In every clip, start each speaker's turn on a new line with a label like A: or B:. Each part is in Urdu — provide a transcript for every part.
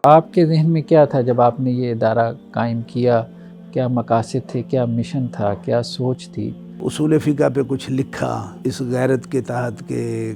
A: آپ کے ذہن میں کیا تھا جب آپ نے یہ ادارہ قائم کیا؟ کیا مقاصد تھے، کیا مشن تھا، کیا سوچ تھی؟
B: اصول فقہ پہ کچھ لکھا اس غیرت کے تحت کہ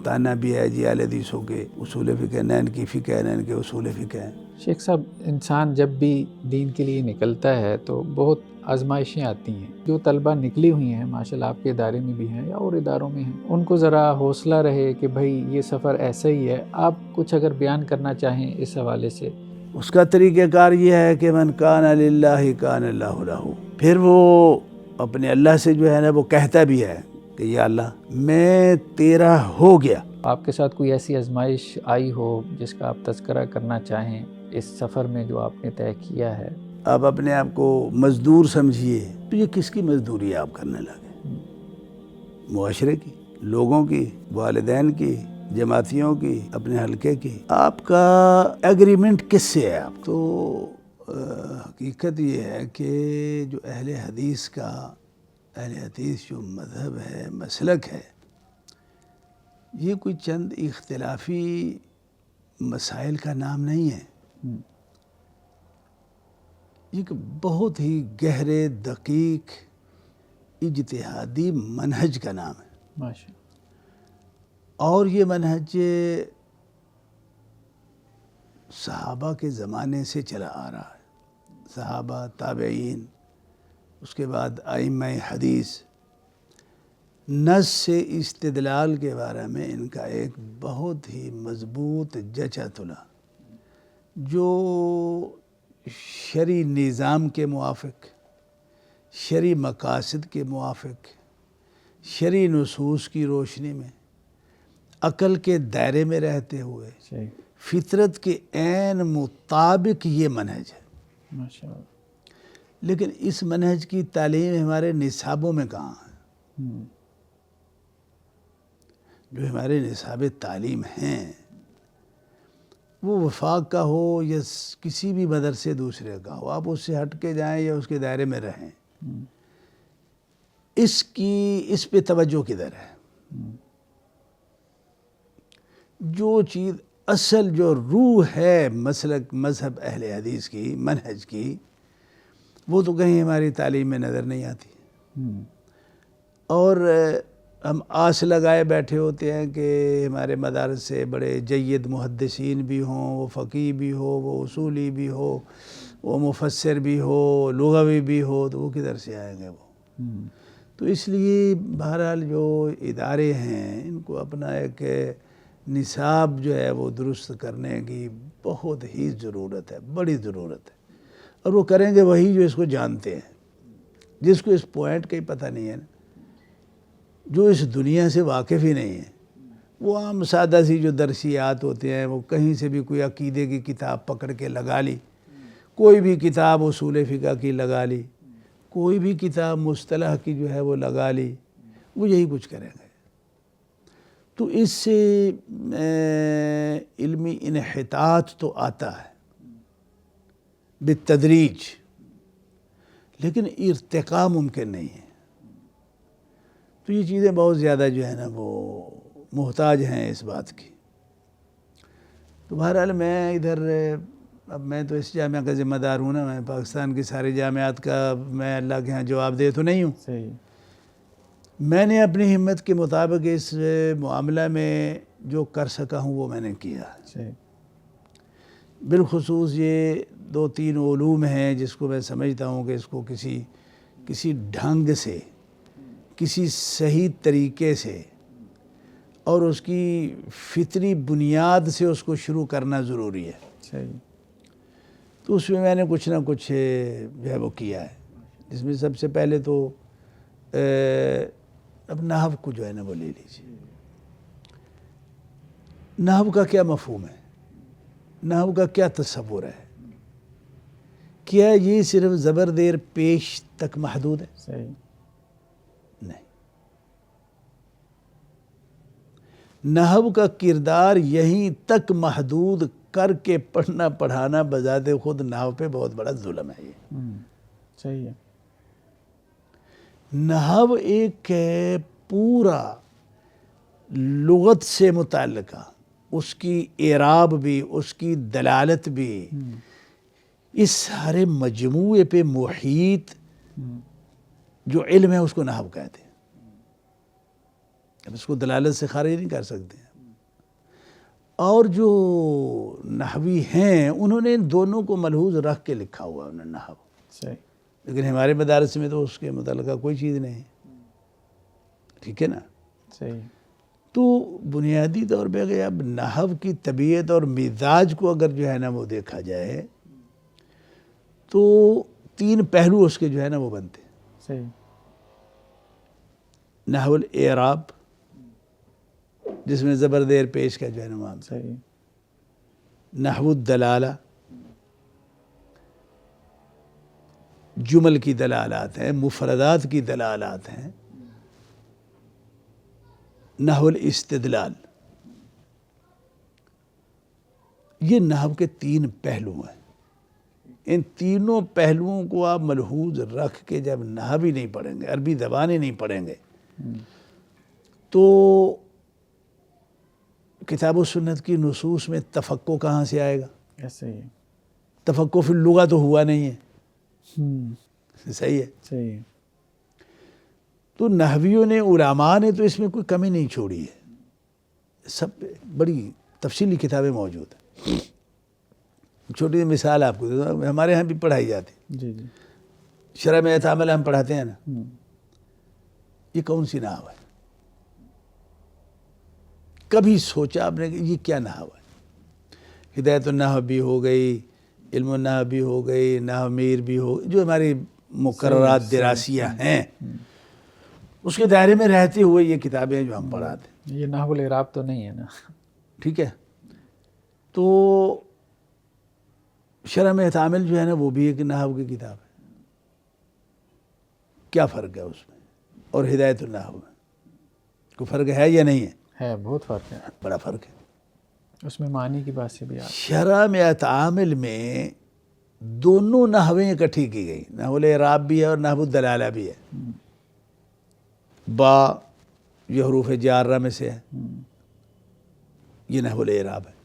B: تانا بھی ہے جی اہل حدیثوں کے اصول فقہ، نین کی فقہ ہے، نین کے اصول فقہ ہیں۔
A: شیخ صاحب، انسان جب بھی دین کے لیے نکلتا ہے تو بہت آزمائشیں آتی ہیں۔ جو طلبہ نکلی ہوئی ہیں ماشاءاللہ آپ کے ادارے میں بھی ہیں یا اور اداروں میں ہیں، ان کو ذرا حوصلہ رہے کہ بھائی یہ سفر ایسا ہی ہے۔ آپ کچھ اگر بیان کرنا چاہیں اس حوالے سے۔
B: اس کا طریقہ کار یہ ہے کہ من کان للہ کان اللہ لہ، پھر وہ اپنے اللہ سے جو ہے نا وہ کہتا بھی ہے کہ یا اللہ میں تیرا ہو گیا۔
A: آپ کے ساتھ کوئی ایسی آزمائش آئی ہو جس کا آپ تذکرہ کرنا چاہیں اس سفر میں جو آپ نے طے کیا ہے؟
B: آپ اپنے آپ کو مزدور سمجھیے تو یہ کس کی مزدوری آپ کرنے لگے؟ معاشرے کی، لوگوں کی، والدین کی، جماعتیوں کی، اپنے حلقے کی۔ آپ کا ایگریمنٹ کس سے ہے؟ آپ تو حقیقت یہ ہے کہ جو اہل حدیث جو مذہب ہے، مسلک ہے، یہ کوئی چند اختلافی مسائل کا نام نہیں ہے۔ ایک بہت ہی گہرے، دقیق، اجتہادی منہج کا نام ہے۔
A: ماشاء
B: اور یہ منہج صحابہ کے زمانے سے چلا آ رہا ہے۔ صحابہ، تابعین، اس کے بعد ائمہ حدیث، نص سے استدلال کے بارے میں ان کا ایک بہت ہی مضبوط جچا تلا، جو شرعی نظام کے موافق، شرعی مقاصد کے موافق، شرعی نصوص کی روشنی میں، عقل کے دائرے میں رہتے ہوئے،
A: صحیح،
B: فطرت کے عین مطابق یہ منہج ہے۔
A: ماشاء اللہ۔
B: لیکن اس منہج کی تعلیم ہمارے نصابوں میں کہاں ہے؟ جو ہمارے نصاب تعلیم ہیں وہ وفاق کا ہو یا کسی بھی مدرسے دوسرے کا ہو، آپ اس سے ہٹ کے جائیں یا اس کے دائرے میں رہیں، اس پہ توجہ کدھر ہے؟ جو چیز اصل جو روح ہے مسلک مذہب اہل حدیث کی، منہج کی، وہ تو کہیں ہماری تعلیم میں نظر نہیں آتی۔ اور ہم آس لگائے بیٹھے ہوتے ہیں کہ ہمارے مدارس سے بڑے جید محدثین بھی ہوں، وہ فقیہ بھی ہو، وہ اصولی بھی ہو، وہ مفسر بھی ہو، لغوی بھی ہو، تو وہ کدھر سے آئیں گے وہ؟ تو اس لیے بہرحال جو ادارے ہیں ان کو اپنا ایک نصاب جو ہے وہ درست کرنے کی بہت ہی ضرورت ہے، بڑی ضرورت ہے۔ اور وہ کریں گے وہی جو اس کو جانتے ہیں، جس کو اس پوائنٹ کا ہی پتہ نہیں ہے نا، جو اس دنیا سے واقف ہی نہیں ہے۔ وہ عام سادہ سی جو درسیات ہوتے ہیں، وہ کہیں سے بھی کوئی عقیدے کی کتاب پکڑ کے لگا لی، کوئی بھی کتاب اصول فقہ کی لگا لی، کوئی بھی کتاب مصطلح کی جو ہے وہ لگا لی، وہ یہی کچھ کریں گے۔ تو اس سے علمی انحطاط تو آتا ہے بالتدریج، لیکن ارتقاء ممکن نہیں ہے۔ تو یہ چیزیں بہت زیادہ جو ہے نا وہ محتاج ہیں اس بات کی۔ تو بہرحال میں ادھر، اب میں تو اس جامعہ کا ذمہ دار ہوں نا، میں پاکستان کی ساری جامعات کا میں اللہ کے ہاں جواب دہ تو نہیں ہوں۔
A: صحیح۔
B: میں نے اپنی ہمت کے مطابق اس معاملہ میں جو کر سکا ہوں وہ میں نے کیا۔
A: صحیح۔
B: بالخصوص یہ 2-3 علوم ہیں جس کو میں سمجھتا ہوں کہ اس کو کسی ڈھنگ سے، کسی صحیح طریقے سے اور اس کی فطری بنیاد سے اس کو شروع کرنا ضروری ہے۔
A: صحیح۔
B: تو اس میں نے کچھ نہ کچھ جو ہے وہ کیا ہے، جس میں سب سے پہلے تو اب نحو کو جو ہے نا وہ لے لیجیے۔ نحو کا کیا مفہوم ہے؟ نحو کا کیا تصور ہے؟ کیا یہ صرف زبر زیر پیش تک محدود ہے؟
A: صحیح۔
B: نہیں، نحو کا کردار یہیں تک محدود کر کے پڑھنا پڑھانا بذات خود نحو پہ بہت بڑا ظلم ہے۔ یہ
A: صحیح ہے۔
B: نحو ایک پورا لغت سے متعلقہ اس کی اعراب بھی، اس کی دلالت بھی، اس سارے مجموعے پہ محیط جو علم ہے اس کو نحو کہتے ہیں. اب اس کو دلالت سے خارج نہیں کر سکتے. اور جو نحوی ہیں انہوں نے ان دونوں کو ملحوظ رکھ کے لکھا ہوا انہوں نے نحو.
A: صحیح.
B: لیکن ہمارے مدارس میں تو اس کے متعلقہ کوئی چیز نہیں. ٹھیک ہے نا.
A: صحیح.
B: تو بنیادی طور پہ اگر اب نحو کی طبیعت اور مزاج کو اگر جو ہے نا وہ دیکھا جائے تو 3 پہلو اس کے جو ہے نا وہ بنتے ہیں.
A: صحیح.
B: نحو الاعراب جس میں زبر زیر پیش کا جو ہے نا معاملہ.
A: صحیح.
B: نحو الدلالہ جمل کی دلالات ہیں، مفردات کی دلالات ہیں. نحو الاستدلال یہ نحو کے 3 پہلو ہیں. ان تینوں پہلوؤں کو آپ ملحوظ رکھ کے جب نحو ہی نہیں پڑھیں گے، عربی زبانیں نہیں پڑھیں گے تو کتاب و سنت کی نصوص میں تفقہ کہاں سے آئے گا؟
A: ایسے ہی.
B: تفقہ فی اللغہ تو ہوا نہیں ہے. صحیح ہے.
A: صحیح.
B: تو نحویوں نے، علماء نے تو اس میں کوئی کمی نہیں چھوڑی ہے. سب بڑی تفصیلی کتابیں موجود ہیں. چھوٹی سی مثال آپ کو دیتا ہوں، ہمارے ہاں بھی پڑھائی جاتی.
A: جی جی.
B: شرح میں تعامل ہم پڑھاتے ہیں نا، یہ کون سی نحو ہے؟ کبھی سوچا آپ نے کہ یہ کیا نحو ہے؟ ہدایت النحو بھی ہو گئی، علم النحو بھی ہو گئی، نحو میر بھی ہو گئی، جو ہماری مقررات دراسیہ ہیں اس کے دائرے میں رہتے ہوئے یہ کتابیں جو ہم پڑھاتے ہیں.
A: یہ نحو الاعراب تو نہیں ہے نا.
B: ٹھیک ہے. تو شرح میں تعامل جو ہے نا وہ بھی ایک نحو کی کتاب ہے. کیا فرق ہے اس میں اور ہدایت النحو میں؟ کوئی فرق ہے یا نہیں ہے؟
A: ہے، بہت فرق ہے.
B: بڑا فرق ہے.
A: اس میں معنی کی بات سے بھی آتی.
B: شرح میں تعامل میں دونوں نحویں اکٹھی کی گئی، نحو الاعراب بھی ہے اور نحو الدلالہ بھی ہے. با یہ حروف جارہ میں سے ہے، یہ نحو الاعراب ہے.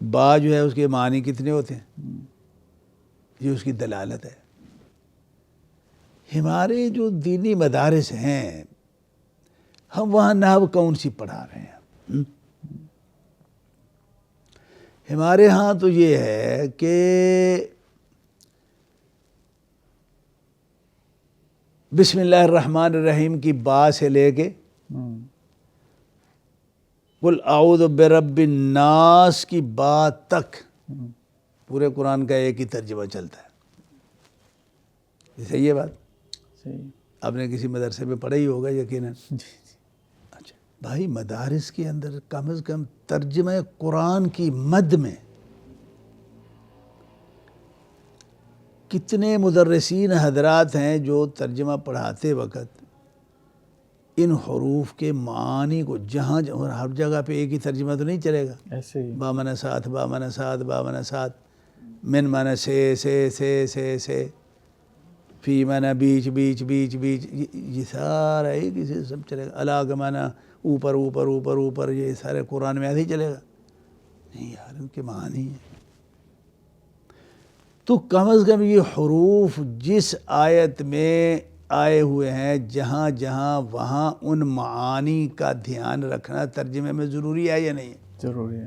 B: با جو ہے اس کے معنی کتنے ہوتے ہیں؟ یہ اس کی دلالت ہے. ہمارے جو دینی مدارس ہیں ہم وہاں نحو کون سی پڑھا رہے ہیں؟ ہمارے ہاں تو یہ ہے کہ بسم اللہ الرحمن الرحیم کی با سے لے کے قل اعوذ برب الناس کی با تک پورے قرآن کا ایک ہی ترجمہ چلتا ہے. صحیح ہے بات؟
A: صحیح.
B: آپ نے کسی مدرسے میں پڑھا ہی ہوگا یقیناً. اچھا بھائی، مدارس کے اندر کم از کم ترجمہ قرآن کی مد میں کتنے مدرسین حضرات ہیں جو ترجمہ پڑھاتے وقت ان حروف کے معانی کو جہاں ہر جگہ پہ ایک ہی ترجمہ تو نہیں چلے گا.
A: ایسے ہی.
B: با معنی ساتھ، با معنی ساتھ، با معنی ساتھ، من معنی سے، فی معنی بیچ بیچ بیچ بیچ، یہ سارا ایک ہی سے سب چلے گا. الا کا معنی اوپر اوپر اوپر اوپر، یہ سارے قرآن میں ایسے ہی چلے گا؟ نہیں یار، ان کے معنی ہیں. تو کم از کم یہ حروف جس آیت میں آئے ہوئے ہیں جہاں جہاں وہاں ان معانی کا دھیان رکھنا ترجمے میں ضروری ہے یا نہیں ہے؟
A: ضروری ہے.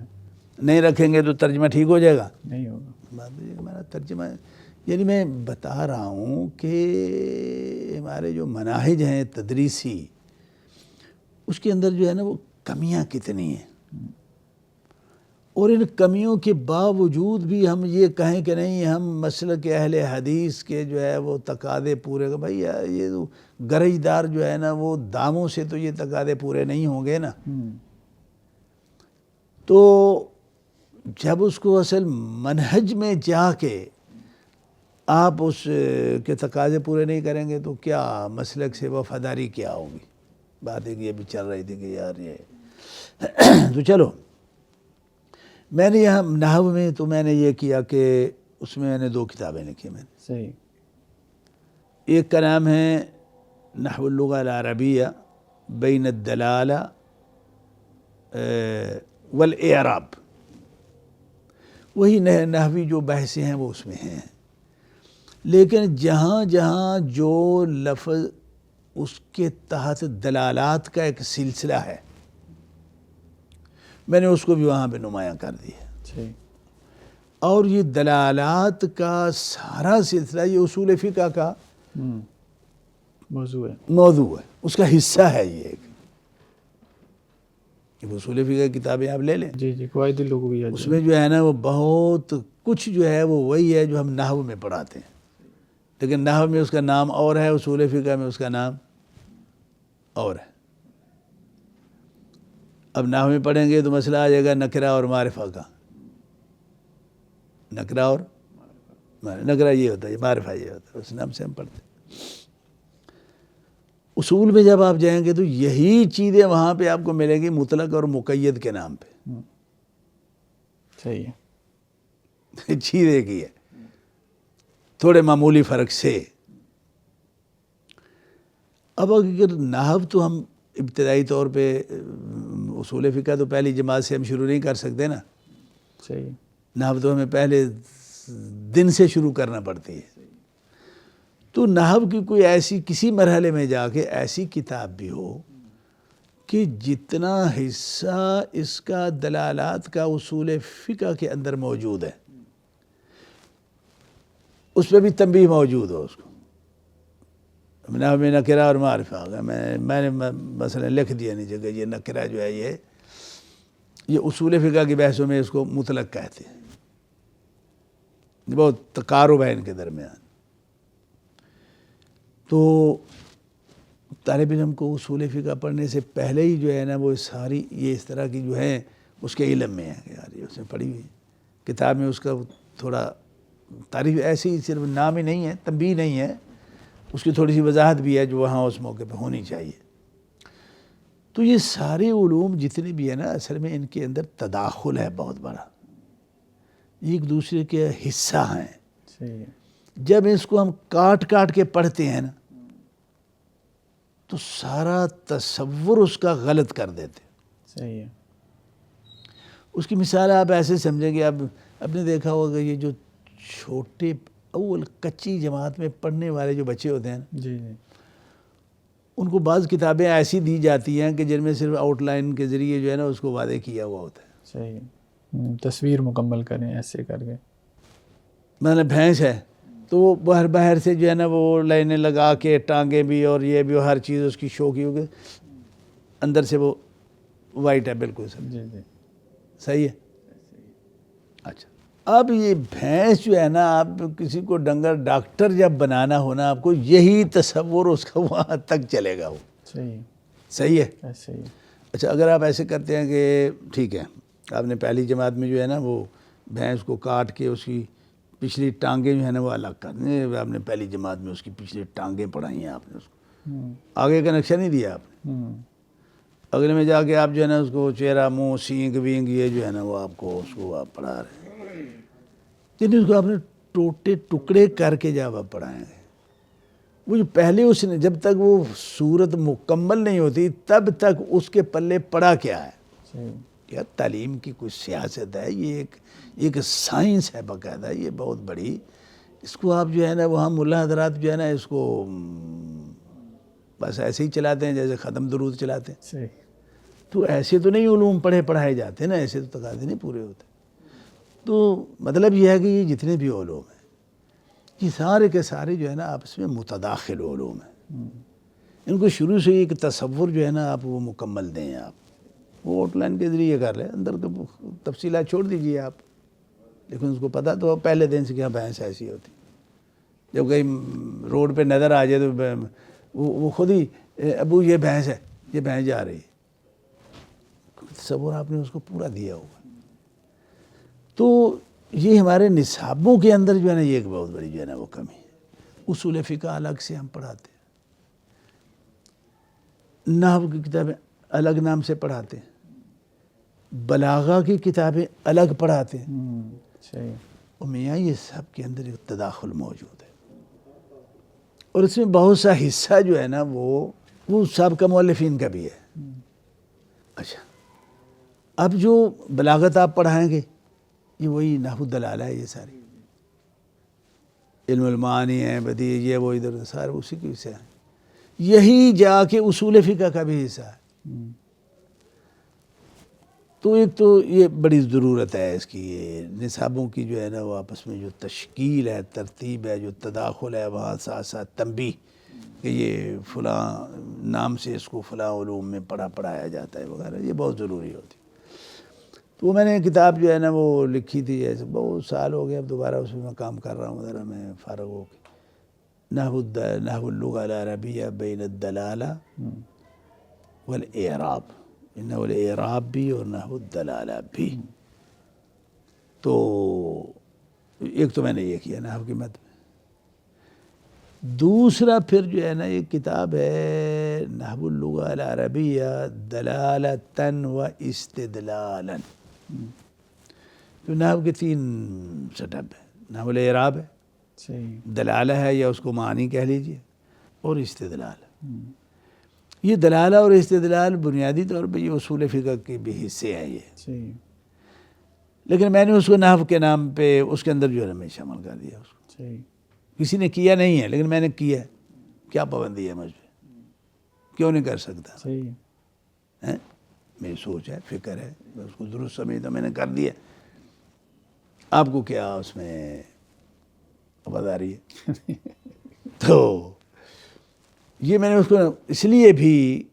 B: نہیں رکھیں گے تو ترجمہ ٹھیک ہو جائے گا؟
A: نہیں ہوگا.
B: بات ہمارا ترجمہ یعنی میں بتا رہا ہوں کہ ہمارے جو مناہج ہیں تدریسی اس کے اندر جو ہے نا وہ کمیاں کتنی ہیں، اور ان کمیوں کے باوجود بھی ہم یہ کہیں کہ نہیں ہم مسلک اہل حدیث کے جو ہے وہ تقاضے پورے کر. بھائی یہ تو گرج دار جو ہے نا وہ داموں سے تو یہ تقاضے پورے نہیں ہوں گے نا. تو جب اس کو اصل منہج میں جا کے آپ اس کے تقاضے پورے نہیں کریں گے تو کیا مسلک سے وفاداری کیا ہوگی؟ بات ہے کہ یہ بھی چل رہی تھی کہ یار یہ تو چلو. میں نے یہاں نحو میں تو میں نے یہ کیا کہ اس میں نے 2 کتابیں لکھی میں نے.
A: صحیح.
B: ایک کا نام ہے نحو اللغة العربیہ بین الدلالہ والاعراب، وہی نحوی جو بحثیں ہیں وہ اس میں ہیں، لیکن جہاں جہاں جو لفظ اس کے تحت دلالات کا ایک سلسلہ ہے میں نے اس کو بھی وہاں پہ نمایاں کر دیا، اور یہ دلالات کا سارا سلسلہ یہ اصول فقہ کا موضوع ہے، اس کا حصہ ہے یہ ایک اصول فقہ کتابیں آپ لے لیں،
A: جی قواعد اللغویہ،
B: اس میں جو ہے نا وہ بہت کچھ جو ہے وہ وہی ہے جو ہم نحو میں پڑھاتے ہیں، لیکن نحو میں اس کا نام اور ہے، اصول فقہ میں اس کا نام اور ہے۔ اب نحو میں پڑھیں گے تو مسئلہ آ جائے گا نکرہ اور معرفہ کا، نکرہ اور نکرہ یہ ہوتا ہے، معرفہ یہ ہوتا ہے، اس نام سے ہم پڑھتے ہیں۔ اصول میں جب آپ جائیں گے تو یہی چیزیں وہاں پہ آپ کو ملیں گی مطلق اور مقید کے نام پہ،
A: صحیح
B: ہے، چیز ایک ہی ہے، تھوڑے معمولی فرق سے۔ اب اگر نحو تو ہم ابتدائی طور پہ اصول فقہ تو پہلی جماعت سے ہم شروع نہیں کر سکتے نا،
A: صحیح،
B: نحو تو ہمیں پہلے دن سے شروع کرنا پڑتی ہے، تو نحو کی کوئی ایسی کسی مرحلے میں جا کے ایسی کتاب بھی ہو کہ جتنا حصہ اس کا دلالات کا اصول فقہ کے اندر موجود ہے اس پہ بھی تنبیہ موجود ہو، اس کو نحو میں نکرہ اور معرفہ ہوگا، میں نے مثلا لکھ دیا نیچے کہ یہ نکرہ جو ہے یہ اصول فقہ کی بحثوں میں اس کو مطلق کہتے ہیں، بہت تقارب ہے ان کے درمیان۔ تو طالب علم کو اصول فقہ پڑھنے سے پہلے ہی جو ہے نا وہ ساری یہ اس طرح کی جو ہیں اس کے علم میں ہے کہ یار یہ اس نے پڑھی ہوئی کتاب میں، اس کا تھوڑا تعریف ایسی صرف نام ہی نہیں ہے، تنبیہ نہیں ہے، اس کی تھوڑی سی وضاحت بھی ہے جو وہاں اس موقع پہ ہونی چاہیے۔ تو یہ سارے علوم جتنے بھی ہیں نا اصل میں ان کے اندر تداخل ہے بہت بڑا، ایک دوسرے کے حصہ ہیں،
A: صحیح،
B: جب اس کو ہم کاٹ کاٹ کے پڑھتے ہیں نا تو سارا تصور اس کا غلط کر دیتے۔
A: صحیح ہے،
B: اس کی مثال آپ ایسے سمجھیں گے، اب نے دیکھا ہوگا یہ جو چھوٹے اول کچی جماعت میں پڑھنے والے جو بچے ہوتے ہیں نا،
A: جی
B: ان کو بعض کتابیں ایسی دی جاتی ہیں کہ جن میں صرف آؤٹ لائن کے ذریعے جو ہے نا اس کو واضح کیا ہوا ہوتا ہے۔
A: صحیح ہے، تصویر مکمل کریں ایسے کر کے،
B: مطلب بھینس ہے تو وہ باہر سے جو ہے نا وہ لائنیں لگا کے ٹانگیں بھی اور یہ بھی ہر چیز اس کی شو کی ہوگی، اندر سے وہ وائٹ ہے بالکل سب،
A: جی
B: صحیح ہے۔ اچھا، اب یہ بھینس جو ہے نا آپ کسی کو ڈنگر ڈاکٹر جب بنانا ہونا آپ کو یہی تصور اس کا وہاں تک چلے گا، وہ صحیح ہے۔
A: ایسے ہی،
B: اچھا، اگر آپ ایسے کرتے ہیں کہ ٹھیک ہے آپ نے پہلی جماعت میں جو ہے نا وہ بھینس کو کاٹ کے اس کی پچھلی ٹانگیں جو ہے نا وہ الگ کرنے، آپ نے پہلی جماعت میں اس کی پچھلی ٹانگیں پڑھائی ہیں آپ نے، اس کو آگے کا نقشہ نہیں دیا آپ نے، اگلے میں جا کے آپ جو ہے نا اس کو چہرہ منہ سینگ وینگ یہ جو ہے نا وہ آپ کو اس کو آپ پڑھا رہے ہیں، یعنی اس کو آپ نے ٹوٹے ٹکڑے کر کے جب آپ پڑھائیں گے، وہ جو پہلے اس نے جب تک وہ صورت مکمل نہیں ہوتی تب تک اس کے پلے پڑا کیا ہے، یا تعلیم کی کوئی سیاست ہے، یہ ایک سائنس ہے باقاعدہ، یہ بہت بڑی، اس کو آپ جو ہے نا وہاں ملا حضرات جو ہے نا اس کو بس ایسے ہی چلاتے ہیں جیسے ختم درود چلاتے ہیں، تو ایسے تو نہیں علوم پڑھائے جاتے نا، ایسے تو تقاضے نہیں پورے ہوتے۔ تو مطلب یہ ہے کہ یہ جتنے بھی علوم ہیں یہ سارے کے سارے جو ہے نا آپس میں متداخل علوم ہیں، ان کو شروع سے ایک تصور جو ہے نا آپ وہ مکمل دیں، آپ وہ آؤٹ لائن کے ذریعے کر لیں، اندر تو تفصیلات چھوڑ دیجئے آپ، لیکن اس کو پتہ تو پہلے دن سے کہ بھینس ایسی ہوتی، جب کہیں روڈ پہ نظر آ جائے تو وہ خود ہی ابو یہ بھینس ہے، یہ بھینس جا رہی ہے، تصور آپ نے اس کو پورا دیا ہوگا۔ تو یہ ہمارے نصابوں کے اندر جو ہے نا یہ ایک بہت بڑی جو ہے نا وہ کمی ہے، اصول فقہ الگ سے ہم پڑھاتے ہیں، نحو کی کتابیں الگ نام سے پڑھاتے ہیں، بلاغہ کی کتابیں الگ پڑھاتے ہیں، اور میاں یہ سب کے اندر ایک تداخل موجود ہے، اور اس میں بہت سا حصہ جو ہے نا وہ سابقہ مؤلفین کا بھی ہے۔ اچھا، اب جو بلاغت آپ پڑھائیں گے یہ وہی نحو الدلالہ ہے، یہ ساری علم المعانی ہے، بدیع یہ وہ ادھر سارے اسی کے حصے ہیں. یہی جا کے اصول فقہ کا بھی حصہ ہے. تو ایک تو یہ بڑی ضرورت ہے اس کی، یہ نصابوں کی جو ہے نا وہ آپس میں جو تشکیل ہے، ترتیب ہے، جو تداخل ہے، وہاں ساتھ ساتھ تنبیہ کہ یہ فلاں نام سے اس کو فلاں علوم میں پڑھایا جاتا ہے وغیرہ، یہ بہت ضروری ہوتی. تو میں نے کتاب جو ہے نا وہ لکھی تھی، ایسے بہت سال ہو گئے، اب دوبارہ اس میں کام کر رہا ہوں ذرا میں فارغ ہو کے. نحو اللغة العربیہ بین الدلالہ والاعراب، نحو الاعراب بھی اور نحو الدلالہ بھی. تو ایک تو میں نے یہ کیا نحو کی مد میں. دوسرا پھر جو ہے نا یہ کتاب ہے نحو اللغة العربیہ دلالۃ و استدلالا. تو نحو کے 3 سیٹ اپ ہے، نحو الاعراب ہے، دلالہ ہے یا اس کو معنی کہہ لیجئے، اور استدلال. یہ دلالہ اور استدلال بنیادی طور پہ یہ اصول فقہ کے بھی حصے ہیں یہ، لیکن میں نے اس کو نحو کے نام پہ اس کے اندر جو ہے میں شامل کر دیا اس کو. کسی نے کیا نہیں ہے لیکن میں نے کیا ہے. کیا پابندی ہے مجھ پہ؟ کیوں نہیں کر سکتا؟ میری سوچ ہے، فکر ہے، میں اس کو درست سمجھتا، میں نے کر دیا. آپ کو کیا اس میں وفاداری ہے؟ تو یہ میں نے اس کو اس لیے بھی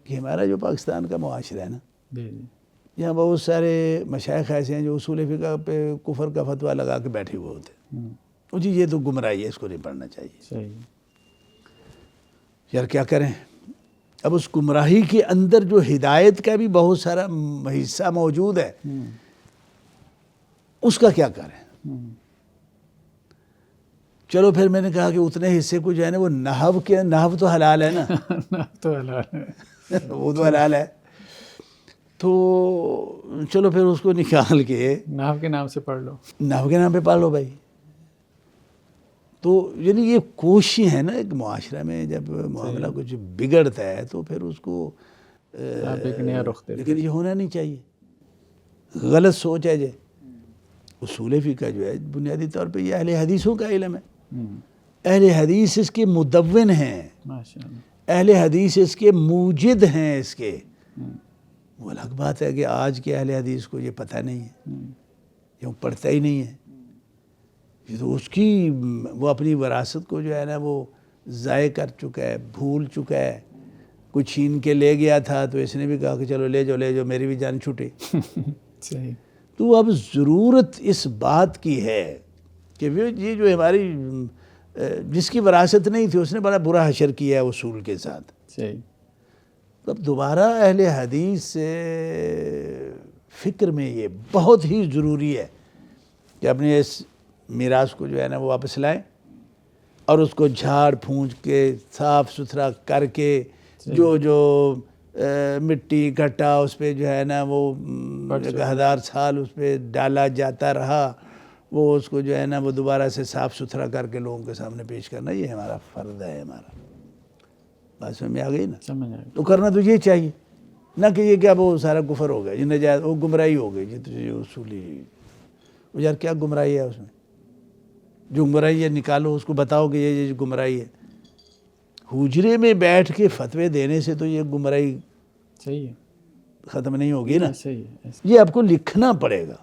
B: کہ ہمارا جو پاکستان کا معاشرہ ہے نا، یہاں بہت سارے مشائخ ایسے ہیں جو اصول فقہ پہ کفر کا فتویٰ لگا کے بیٹھے ہوئے ہوتے ہیں. جی یہ تو گمراہی ہے، اس کو نہیں پڑھنا چاہیے. یار کیا کریں؟ اب اس گمراہی کے اندر جو ہدایت کا بھی بہت سارا حصہ موجود ہے، اس کا کیا کریں؟ چلو پھر میں نے کہا کہ اتنے حصے کو جو ہے نا وہ نحو تو حلال ہے نا،
A: تو حلال ہے،
B: وہ تو حلال ہے، تو چلو پھر اس کو نکال کے
A: نحو کے نام سے پڑھ لو،
B: نحو کے نام پہ پڑھ لو بھائی. تو یعنی یہ کوشش ہے نا ایک معاشرہ میں جب معاملہ کچھ بگڑتا ہے تو پھر اس کو
A: آپ ایک نیا رخ دے.
B: لیکن یہ ہونا نہیں چاہیے، غلط سوچ ہے. جے اصول فقہ جو ہے بنیادی طور پہ یہ اہل حدیثوں کا علم ہے. اہل حدیث اس کے مدون ہیں، اہل حدیث اس کے موجد ہیں اس کے. وہ الگ بات ہے کہ آج کے اہل حدیث کو یہ پتہ نہیں ہے، یہ پڑھتا ہی نہیں ہے. تو اس کی وہ اپنی وراثت کو جو ہے نا وہ ضائع کر چکا ہے، بھول چکا ہے. کوئی چھین کے لے گیا تھا تو اس نے بھی کہا کہ چلو لے جاؤ میری بھی جان چھوٹی. تو اب ضرورت اس بات کی ہے کہ یہ جو ہماری جس کی وراثت نہیں تھی اس نے بڑا برا حشر کیا ہے اصول کے ساتھ. اب دوبارہ اہل حدیث سے فکر میں یہ بہت ہی ضروری ہے کہ اپنے اس میراث کو جو ہے نا وہ واپس لائیں اور اس کو جھاڑ پھونچ کے صاف ستھرا کر کے جو مٹی گھٹا اس پہ جو ہے نا وہ 1000 سال اس پہ ڈالا جاتا رہا، وہ اس کو جو ہے نا وہ دوبارہ سے صاف ستھرا کر کے لوگوں کے سامنے پیش کرنا، یہ ہمارا فرض ہے. ہمارا بات سمجھ میں آ گئی نا؟ تو کرنا تو یہ چاہیے، نہ کہ یہ کیا وہ سارا کفر ہو گیا، یہ نجائز، وہ گمراہی ہو گئی. یہ تو یہ اصولی یار کیا گمراہی ہے اس میں؟ جو گمراہی ہے نکالو، اس کو بتاؤ کہ یہ گمراہی ہے. حجرے میں بیٹھ کے فتوے دینے سے تو یہ گمراہی ختم نہیں ہوگی نا. یہ آپ کو لکھنا پڑے گا.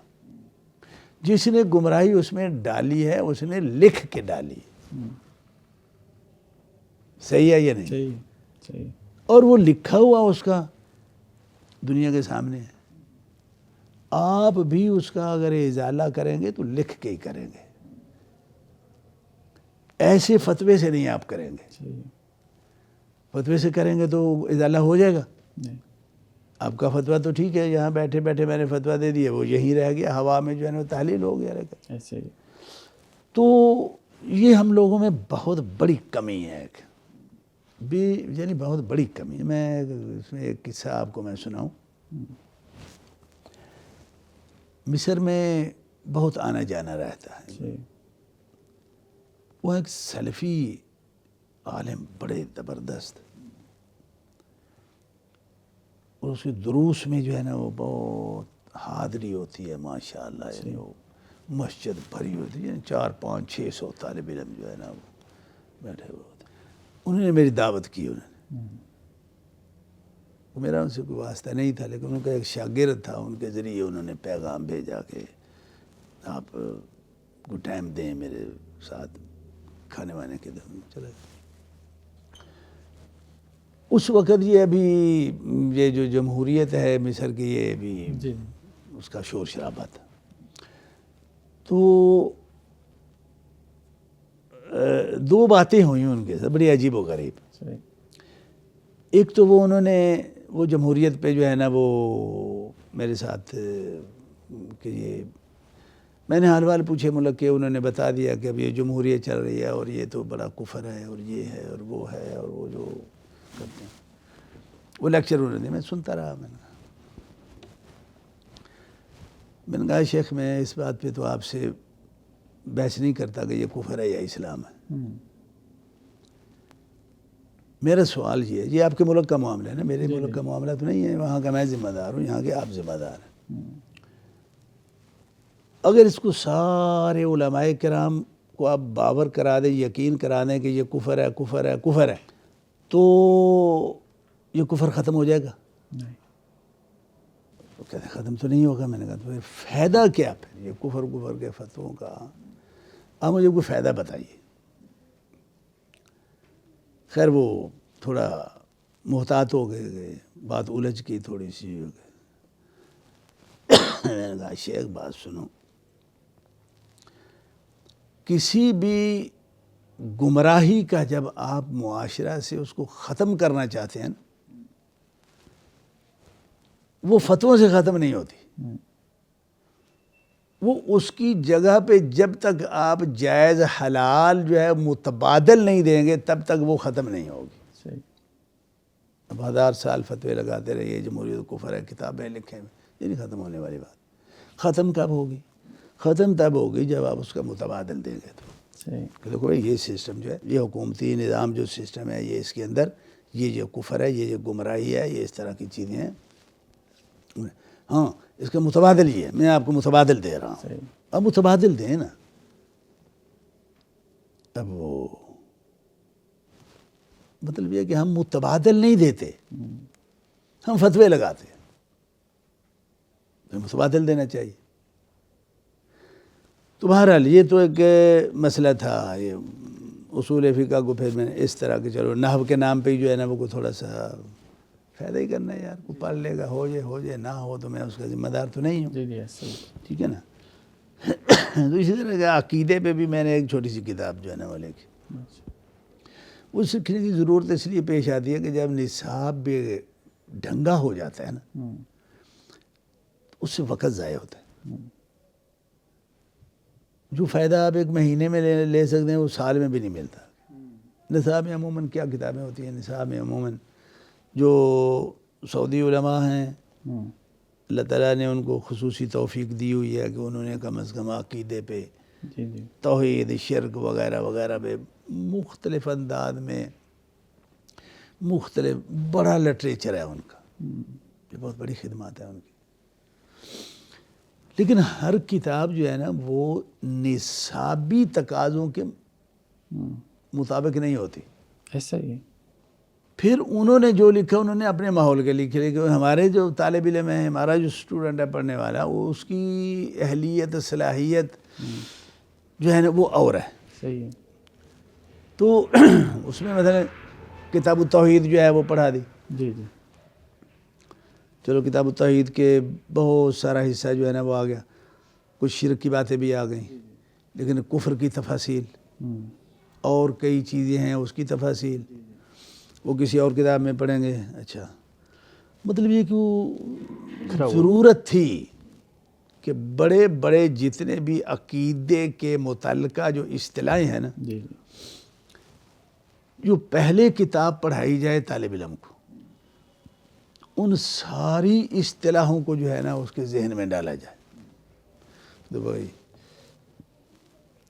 B: جس نے گمراہی اس میں ڈالی ہے اس نے لکھ کے ڈالی. صحیح ہے یا نہیں؟ اور وہ لکھا ہوا اس کا دنیا کے سامنے ہے. آپ بھی اس کا اگر ازالہ کریں گے تو لکھ کے ہی کریں گے، ایسے فتوے سے نہیں آپ کریں گے. فتوے سے کریں گے تو ازالہ ہو جائے گا. آپ کا فتویٰ تو ٹھیک ہے، یہاں بیٹھے بیٹھے میں نے فتویٰ دے دیا، وہ یہی رہ گیا، ہوا میں جو ہے نا تحلیل ہو گیا. تو یہ ہم لوگوں میں بہت بڑی کمی ہے، یعنی بہت بڑی کمی. میں اس میں ایک قصہ آپ کو میں سناؤں. مصر میں بہت آنا جانا رہتا ہے. وہ ایک سلفی عالم بڑے زبردست، اور اس کے دروس میں جو ہے نا وہ بہت حاضری ہوتی ہے ماشاءاللہ، یعنی وہ مسجد بھری ہوتی ہے، 400 500 600 طالب علم جو ہے نا وہ بیٹھے ہوئے ہوتے ہیں۔ انہوں نے میری دعوت کی، میرا ان سے کوئی واسطہ نہیں تھا، لیکن ان کا ایک شاگرد تھا، ان کے ذریعے انہوں نے پیغام بھیجا کہ آپ کو ٹائم دیں میرے ساتھ کھانے وانے کے دن چلے۔ اس وقت یہ ابھی یہ جو جمہوریت ہے مصر کی، یہ ابھی اس کا شور شرابہ تھا، تو دو باتیں ہوئیں ان کے ساتھ بڑی عجیب و غریب۔ ایک تو وہ انہوں نے وہ جمہوریت پہ جو ہے نا وہ میرے ساتھ کہ یہ میں نے حال وال پوچھے ملک کے، انہوں نے بتا دیا کہ اب یہ جمہوریت چل رہی ہے اور یہ تو بڑا کفر ہے اور یہ ہے اور وہ ہے اور وہ جو کرتے ہیں وہ لیکچر انہوں نے، میں سنتا رہا۔ میں نے کہا شیخ میں اس بات پہ تو آپ سے بحث نہیں کرتا کہ یہ کفر ہے یا اسلام ہے، میرا سوال یہ آپ کے ملک کا معاملہ ہے نا، میرے ملک کا معاملہ تو نہیں ہے، وہاں کا میں ذمہ دار ہوں، یہاں کے آپ ذمہ دار ہیں۔ اگر اس کو سارے علماء کرام کو آپ باور کرا دیں، یقین کرا دیں کہ یہ کفر ہے کفر ہے کفر ہے، تو یہ کفر ختم ہو جائے گا؟ نہیں۔ وہ کہتے ختم تو نہیں ہوگا۔ میں نے کہا تو فائدہ کیا پھر یہ کفر کے فتووں کا؟ آپ مجھے کوئی فائدہ بتائیے۔ خیر وہ تھوڑا محتاط ہو گئے، بات الجھ کی تھوڑی سی ہو گئی۔ میں نے کہا شیخ بات سنو، کسی بھی گمراہی کا جب آپ معاشرہ سے اس کو ختم کرنا چاہتے ہیں وہ فتووں سے ختم نہیں ہوتی، وہ اس کی جگہ پہ جب تک آپ جائز حلال جو ہے متبادل نہیں دیں گے تب تک وہ ختم نہیں ہوگی۔ اب 1000 سال فتوے لگاتے رہیے جمہوریت کفر ہے، کتابیں لکھیں، یہ نہیں ختم ہونے والی بات۔ ختم کب ہوگی؟ ختم تب ہوگی جب آپ اس کا متبادل دیں گے تو کہ دیکھو یہ سسٹم جو ہے، یہ حکومتی نظام جو سسٹم ہے، یہ اس کے اندر یہ جو کفر ہے، یہ جو گمراہی ہے، یہ اس طرح کی چیزیں ہیں، ہاں اس کا متبادل یہ ہے، میں آپ کو متبادل دے رہا ہوں، اب متبادل دیں نا۔ اب وہ مطلب یہ کہ ہم متبادل نہیں دیتے، ہم فتوے لگاتے ہیں، متبادل دینا چاہیے۔ تو بہرحال یہ تو ایک مسئلہ تھا، یہ اصول فقہ کو پھر میں نے اس طرح کہ چلو نحو کے نام پہ جو ہے نا وہ کو تھوڑا سا فائدہ ہی کرنا ہے یار، کو پڑھ لے گا، ہو جائے نہ ہو تو میں اس کا ذمہ دار تو نہیں ہوں، ٹھیک ہے نا۔ تو اسی طرح کہ عقیدے پہ بھی میں نے ایک چھوٹی سی کتاب جو ہے نا وہ لکھی۔ وہ سیکھنے کی ضرورت اس لیے پیش آتی ہے کہ جب نصاب بھی ڈھنگا ہو جاتا ہے نا اس سے وقت ضائع ہوتا ہے۔ جو فائدہ آپ ایک مہینے میں لے سکتے ہیں وہ سال میں بھی نہیں ملتا۔ نصاب میں عموماً کیا کتابیں ہوتی ہیں؟ نصاب میں عموماً جو سعودی علماء ہیں اللہ تعالیٰ نے ان کو خصوصی توفیق دی ہوئی ہے کہ انہوں نے کم از کم عقیدے پہ، توحید، شرک وغیرہ وغیرہ پہ مختلف انداز میں مختلف بڑا لٹریچر ہے ان کا، یہ بہت بڑی خدمات ہے ان کی۔ لیکن ہر کتاب جو ہے نا وہ نصابی تقاضوں کے مطابق نہیں ہوتی،
A: ایسا ہی ہے۔
B: پھر انہوں نے جو لکھا انہوں نے اپنے ماحول کے لکھے، لیکن ہمارے جو طالب علم ہے، ہمارا جو اسٹوڈنٹ ہے پڑھنے والا، وہ اس کی اہلیت صلاحیت جو ہے نا وہ اور ہے۔
A: صحیح ہے۔
B: تو اس میں مثلا کتاب التوحید جو ہے وہ پڑھا دی،
A: جی
B: چلو کتاب التوحید کے بہت سارا حصہ جو ہے نا وہ آ گیا، کچھ شرک کی باتیں بھی آ گئیں، لیکن کفر کی تفاصیل اور کئی چیزیں ہیں اس کی تفاصیل وہ کسی اور کتاب میں پڑھیں گے۔ اچھا مطلب یہ کہ وہ ضرورت تھی کہ بڑے بڑے جتنے بھی عقیدے کے متعلقہ جو اصطلاحیں ہیں نا، جو پہلے کتاب پڑھائی جائے طالب علم کو، ان ساری اصطلاحوں کو جو ہے نا اس کے ذہن میں ڈالا جائے۔ تو بھائی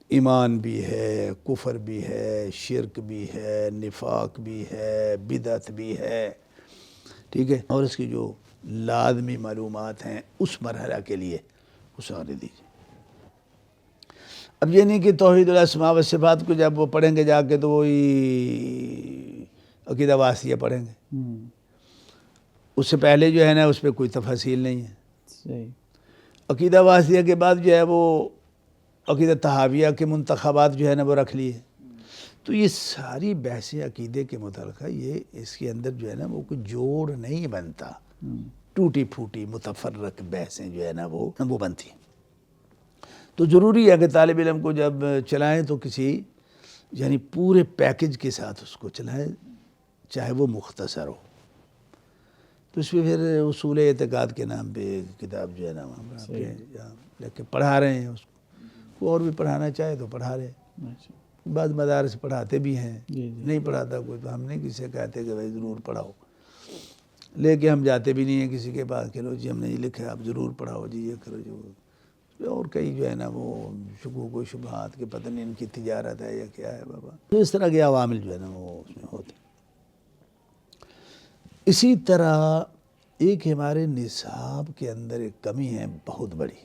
B: ایمان بھی ہے، کفر بھی ہے، شرک بھی ہے، نفاق بھی ہے، بدعت بھی ہے، ٹھیک ہے، اور اس کی جو لازمی معلومات ہیں اس مرحلہ کے لیے، اسے آنے دیجیے۔ اب یہ نہیں کہ توحید الاسماء و صفات کو جب وہ پڑھیں گے جا کے تو وہی عقیدہ واسطیہ پڑھیں گے، اس سے پہلے جو ہے نا اس پہ کوئی تفاصیل نہیں ہے۔
A: صحیح۔
B: عقیدہ واسطیہ کے بعد جو ہے وہ عقیدہ طحاویہ کے منتخبات جو ہے نا وہ رکھ لیے۔ تو یہ ساری بحثیں عقیدے کے متعلقہ، یہ اس کے اندر جو ہے نا وہ کوئی جوڑ نہیں بنتا، ٹوٹی پھوٹی متفرق بحثیں جو ہے نا وہ بنتی ہیں۔ تو ضروری ہے کہ طالب علم کو جب چلائیں تو کسی یعنی پورے پیکج کے ساتھ اس کو چلائیں، چاہے وہ مختصر ہو۔ تو اس پہ پھر اصول اعتقاد کے نام پہ کتاب جو ہے نا ہم آپ کے یہاں لے کے پڑھا رہے ہیں، اس کو اور بھی پڑھانا چاہے تو پڑھا رہے ہیں۔ بعض مدارس پڑھاتے بھی ہیں، نہیں پڑھاتا کوئی تو ہم نہیں کسی سے کہتے کہ بھائی ضرور پڑھاؤ، لے کے ہم جاتے بھی نہیں ہیں کسی کے پاس کہ لو جی ہم نے یہ لکھا آپ ضرور پڑھاؤ جی، یہ کرو جو۔ اور کئی جو ہے نا وہ شکوک و شبہات کے پتہ نہیں ان کی تجارت ہے یا کیا ہے بابا، تو اس طرح کے عوامل جو ہے نا وہ اس میں ہوتے ہیں۔ اسی طرح ایک ہمارے نصاب کے اندر ایک کمی ہے بہت بڑی،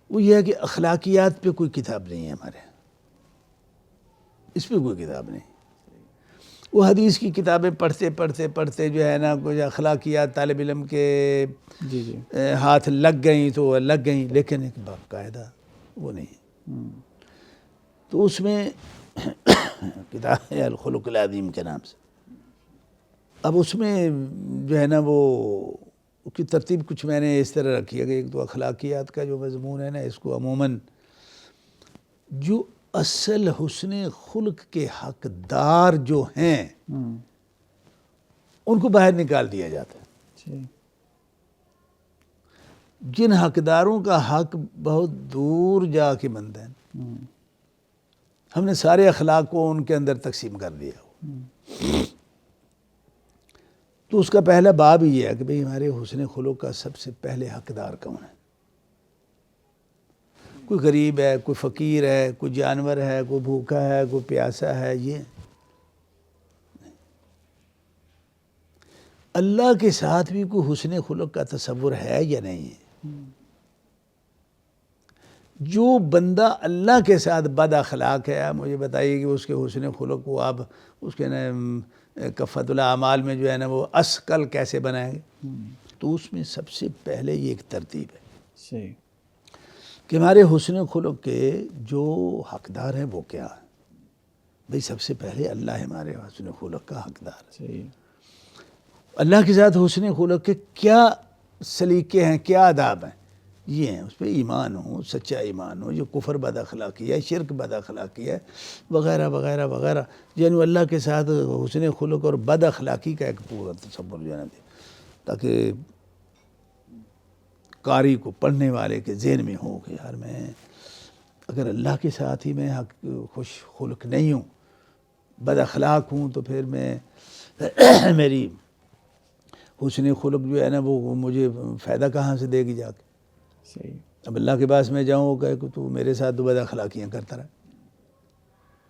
B: وہ یہ ہے کہ اخلاقیات پہ کوئی کتاب نہیں ہے ہمارے، اس پہ کوئی کتاب نہیں۔ وہ حدیث کی کتابیں پڑھتے جو ہے نا کچھ اخلاقیات طالب علم کے ہاتھ لگ گئیں تو لگ گئیں، لیکن ایک باقاعدہ وہ نہیں۔ تو اس میں کتاب ہے الخلق العظیم کے نام سے۔ اب اس میں جو ہے نا وہ اس کی ترتیب کچھ میں نے اس طرح رکھی ہے کہ ایک تو اخلاقیات کا جو مضمون ہے نا، اس کو عموماً جو اصل حسن خلق کے حقدار جو ہیں ان کو باہر نکال دیا جاتا ہے۔ جن حقداروں کا حق بہت دور جا کے بنتا ہے، ہم نے سارے اخلاق کو ان کے اندر تقسیم کر دیا۔ تو اس کا پہلا باب یہ ہے کہ بھئی ہمارے حسن خلق کا سب سے پہلے حقدار کون ہے؟ کوئی غریب ہے، کوئی فقیر ہے، کوئی جانور ہے، کوئی بھوکا ہے، کوئی پیاسا ہے، یہ اللہ کے ساتھ بھی کوئی حسن خلق کا تصور ہے یا نہیں ہے؟ جو بندہ اللہ کے ساتھ بد اخلاق ہے، مجھے بتائیے کہ اس کے حسن خلق کو آپ اس کے کفت الاعمال میں جو ہے نا وہ اسقل کیسے بنائیں گے؟ تو اس میں سب سے پہلے یہ ایک ترتیب ہے
A: صحیح
B: کہ ہمارے حسن خلق کے جو حقدار ہیں وہ کیا ہے؟ بھئی سب سے پہلے اللہ ہمارے حسن خلق کا حقدار ہے۔
A: صحیح۔
B: اللہ کے ساتھ حسن خلق کے کیا سلیقے ہیں، کیا آداب ہیں؟ یہ ہیں اس پہ ایمان ہو، سچا ایمان ہو، جو کفر بد اخلاقی ہے، شرک بد اخلاقی ہے، وغیرہ وغیرہ وغیرہ، یعنی اللہ کے ساتھ حسن خلق اور بد اخلاقی کا ایک پورا تصور جو ہے نا، تاکہ قاری کو، پڑھنے والے کے ذہن میں ہو کہ یار میں اگر اللہ کے ساتھ ہی میں خوش خلق نہیں ہوں، بد اخلاق ہوں، تو پھر میں میری حسن خلق جو ہے نا وہ مجھے فائدہ کہاں سے دے گی جا کے؟
A: صحیح۔
B: اب اللہ کے پاس میں جاؤں کہ تو میرے ساتھ تو بد اخلاقیاں کرتا رہا،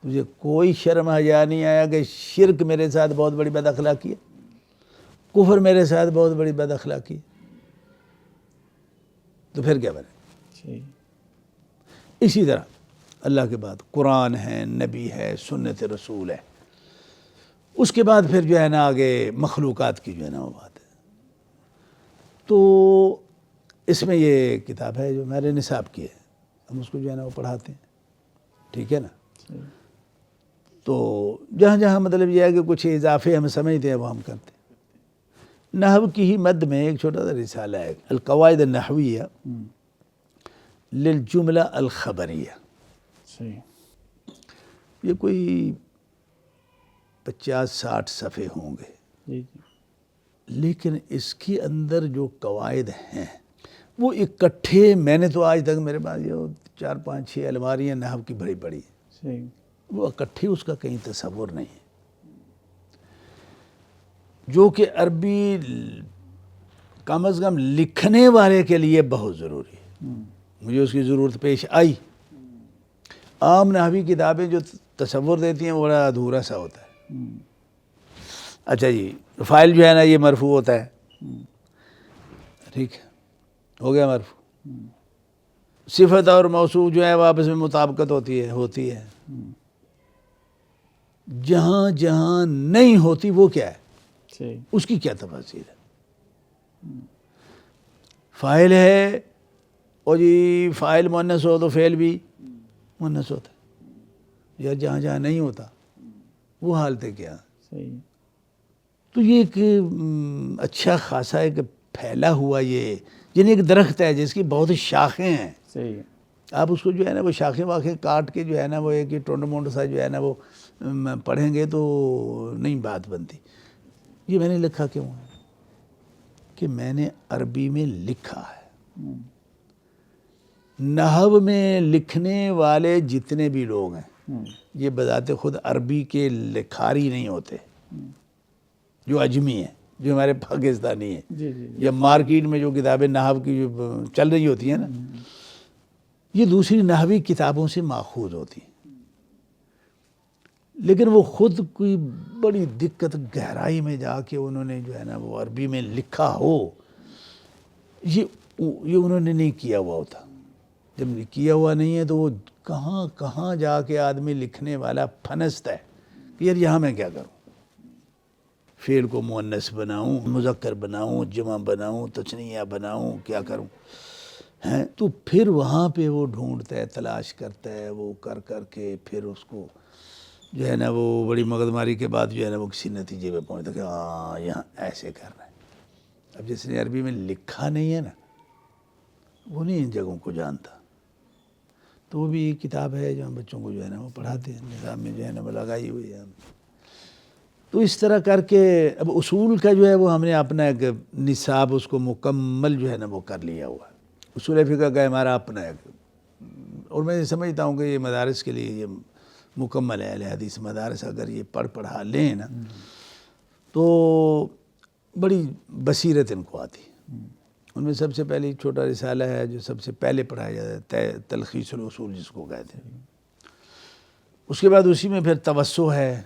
B: تجھے کوئی شرم حیا نہیں آیا کہ شرک میرے ساتھ بہت بڑی بد اخلاقی ہے، کفر میرے ساتھ بہت بڑی بد اخلاقی ہے، تو پھر کیا بنے؟
A: صحیح۔
B: اسی طرح اللہ کے بعد قرآن ہے، نبی ہے، سنت رسول ہے، اس کے بعد پھر جو ہے نا آگے مخلوقات کی جو ہے نا وہ بات ہے۔ تو اس میں یہ کتاب ہے جو ہمارے نصاب کی ہے، ہم اس کو جو ہے نا وہ پڑھاتے ہیں، ٹھیک ہے نا۔ تو جہاں جہاں مطلب یہ ہے کہ کچھ اضافے ہم سمجھتے ہیں وہ ہم کرتے ہیں۔ نحو کی ہی مد میں ایک چھوٹا سا رسالہ ہے، القواعد النحویہ للجملہ الخبریہ،
A: صحیح۔
B: یہ کوئی 50-60 صفحے ہوں گے،
A: جی۔
B: لیکن اس کے اندر جو قواعد ہیں وہ اکٹھے، میں نے تو آج تک میرے پاس یہ 4-5-6 الماریاں نحو کی بڑی بڑی،
A: صحیح۔
B: وہ اکٹھے اس کا کہیں تصور نہیں ہے، جو کہ عربی کم از کم لکھنے والے کے لیے بہت ضروری ہے۔ مجھے اس کی ضرورت پیش آئی۔ عام نحوی کتابیں جو تصور دیتی ہیں وہ بڑا ادھورا سا ہوتا ہے۔ اچھا جی، فائل جو ہے نا یہ مرفوع ہوتا ہے، ٹھیک ہے، ہو گیا مرفوع۔ صفت اور موصوف جو ہے وہ آپس میں مطابقت ہوتی ہے۔ جہاں جہاں نہیں ہوتی وہ کیا ہے،
A: صحیح،
B: اس کی کیا تفاصیل ہے۔ فاعل ہے اور جی فاعل مؤنث ہو تو فعل بھی مؤنث ہوتا ہے، یا جہاں جہاں نہیں ہوتا وہ حالتیں کیا۔
A: صحیح،
B: تو یہ ایک اچھا خاصا ایک پھیلا ہوا یہ یعنی ایک درخت ہے جس کی بہت شاخیں ہیں۔
A: صحیح،
B: آپ اس کو جو ہے نا وہ شاخیں واخیں کاٹ کے جو ہے نا وہ ایک ٹونڈ مونڈ سا جو ہے نا وہ پڑھیں گے تو نہیں بات بنتی۔ یہ میں نے لکھا کیوں ہے کہ میں نے عربی میں لکھا ہے۔ نحو میں لکھنے والے جتنے بھی لوگ ہیں یہ بذات خود عربی کے لکھاری نہیں ہوتے، جو اجمی ہیں، جو ہمارے پاکستانی ہیں،
A: جی جی،
B: یا مارکیٹ میں جو کتابیں نحو کی جو چل رہی ہوتی ہیں نا، یہ دوسری نحوی کتابوں سے ماخوذ ہوتی ہیں، لیکن وہ خود کوئی بڑی دقت گہرائی میں جا کے انہوں نے جو ہے نا وہ عربی میں لکھا ہو، یہ انہوں نے نہیں کیا ہوا ہوتا۔ جب کیا ہوا نہیں ہے تو وہ کہاں کہاں جا کے آدمی لکھنے والا پھنستا ہے کہ یار یہاں میں کیا کروں، فعل کو مؤنث بناؤں، مذکر بناؤں، جمع بناؤں، تثنیہ بناؤں، کیا کروں ہیں۔ تو پھر وہاں پہ وہ ڈھونڈتا ہے، تلاش کرتا ہے، وہ کر کے پھر اس کو جو ہے نا وہ بڑی مغزماری کے بعد جو ہے نا وہ کسی نتیجے پہ پہنچتا ہے کہ ہاں یہاں ایسے کرنا ہے۔ اب جس نے عربی میں لکھا نہیں ہے نا وہ نہیں ان جگہوں کو جانتا، تو وہ بھی ایک کتاب ہے جو ہم بچوں کو جو ہے نا وہ پڑھاتے ہیں، نظام میں جو ہے نا وہ لگائی ہوئی ہے۔ تو اس طرح کر کے اب اصول کا جو ہے وہ ہم نے اپنا ایک نصاب اس کو مکمل جو ہے نا وہ کر لیا ہوا ہے۔ اصول فقہ کا ہمارا اپنا ایک، اور میں سمجھتا ہوں کہ یہ مدارس کے لیے یہ مکمل ہے۔ اہل حدیث مدارس اگر یہ پڑھا لیں نا تو بڑی بصیرت ان کو آتی ہے۔ ان میں سب سے پہلے چھوٹا رسالہ ہے جو سب سے پہلے پڑھایا جاتا ہے، تلخیص الاصول جس کو کہتے ہیں۔ اس کے بعد اسی میں پھر توسع ہے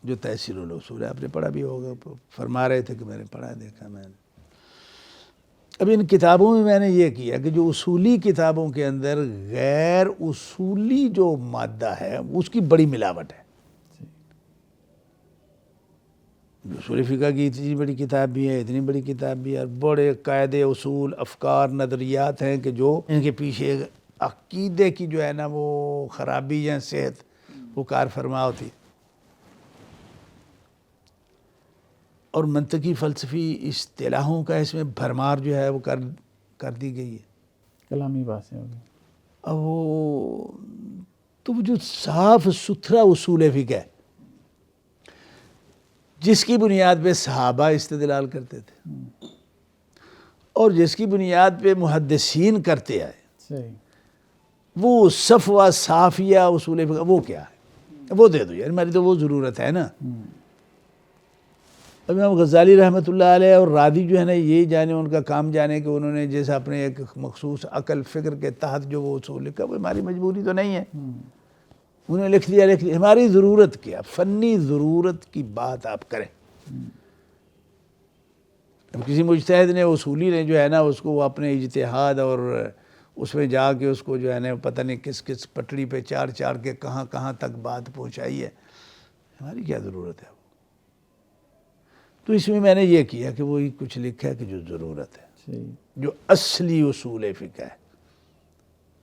B: جو تحصیل الاصول ہے، آپ نے پڑھا بھی ہوگا، فرما رہے تھے کہ میں نے پڑھا دیکھا میں نے۔ اب ان کتابوں میں نے یہ کیا کہ جو اصولی کتابوں کے اندر غیر اصولی جو مادہ ہے اس کی بڑی ملاوٹ ہے۔ اصول فقہ کی اتنی بڑی کتاب بھی ہے، اتنی بڑی کتاب بھی ہے، اور بڑے قاعدے، اصول، افکار، نظریات ہیں کہ جو ان کے پیچھے عقیدے کی جو ہے نا وہ خرابی یا صحت وہ کار فرما ہوتی، اور منطقی فلسفی اصطلاحوں کا اس میں بھرمار جو ہے وہ کر دی گئی ہے،
A: کلامی باتیں ہوگی۔
B: اب وہ تو جو صاف ستھرا اصول فقہ ہے جس کی بنیاد پہ صحابہ استدلال کرتے تھے اور جس کی بنیاد پہ محدثین کرتے آئے،
A: صحیح،
B: وہ صفوہ صافیہ اصول فقہ وہ کیا ہے، وہ دے دو یار، ہماری تو وہ ضرورت ہے نا۔ امام غزالی رحمۃ اللہ علیہ اور رادی جو ہے نا یہ جانے ان کا کام جانے کہ انہوں نے جیسا اپنے ایک مخصوص عقل فکر کے تحت جو وہ اصول لکھا، وہ ہماری مجبوری تو نہیں ہے، انہیں لکھ دیا، ہماری ضرورت کیا، فنی ضرورت کی بات آپ کریں۔ اب کسی مجتہد نے، اصولی نے جو ہے نا اس کو وہ اپنے اجتہاد اور اس میں جا کے اس کو جو ہے نا پتہ نہیں کس کس پٹڑی پہ چار کے کہاں کہاں تک بات پہنچائی ہے، ہماری کیا ضرورت ہے۔ تو اس میں نے یہ کیا کہ وہی کچھ لکھا ہے کہ جو ضرورت ہے، جو اصلی اصول فقہ ہے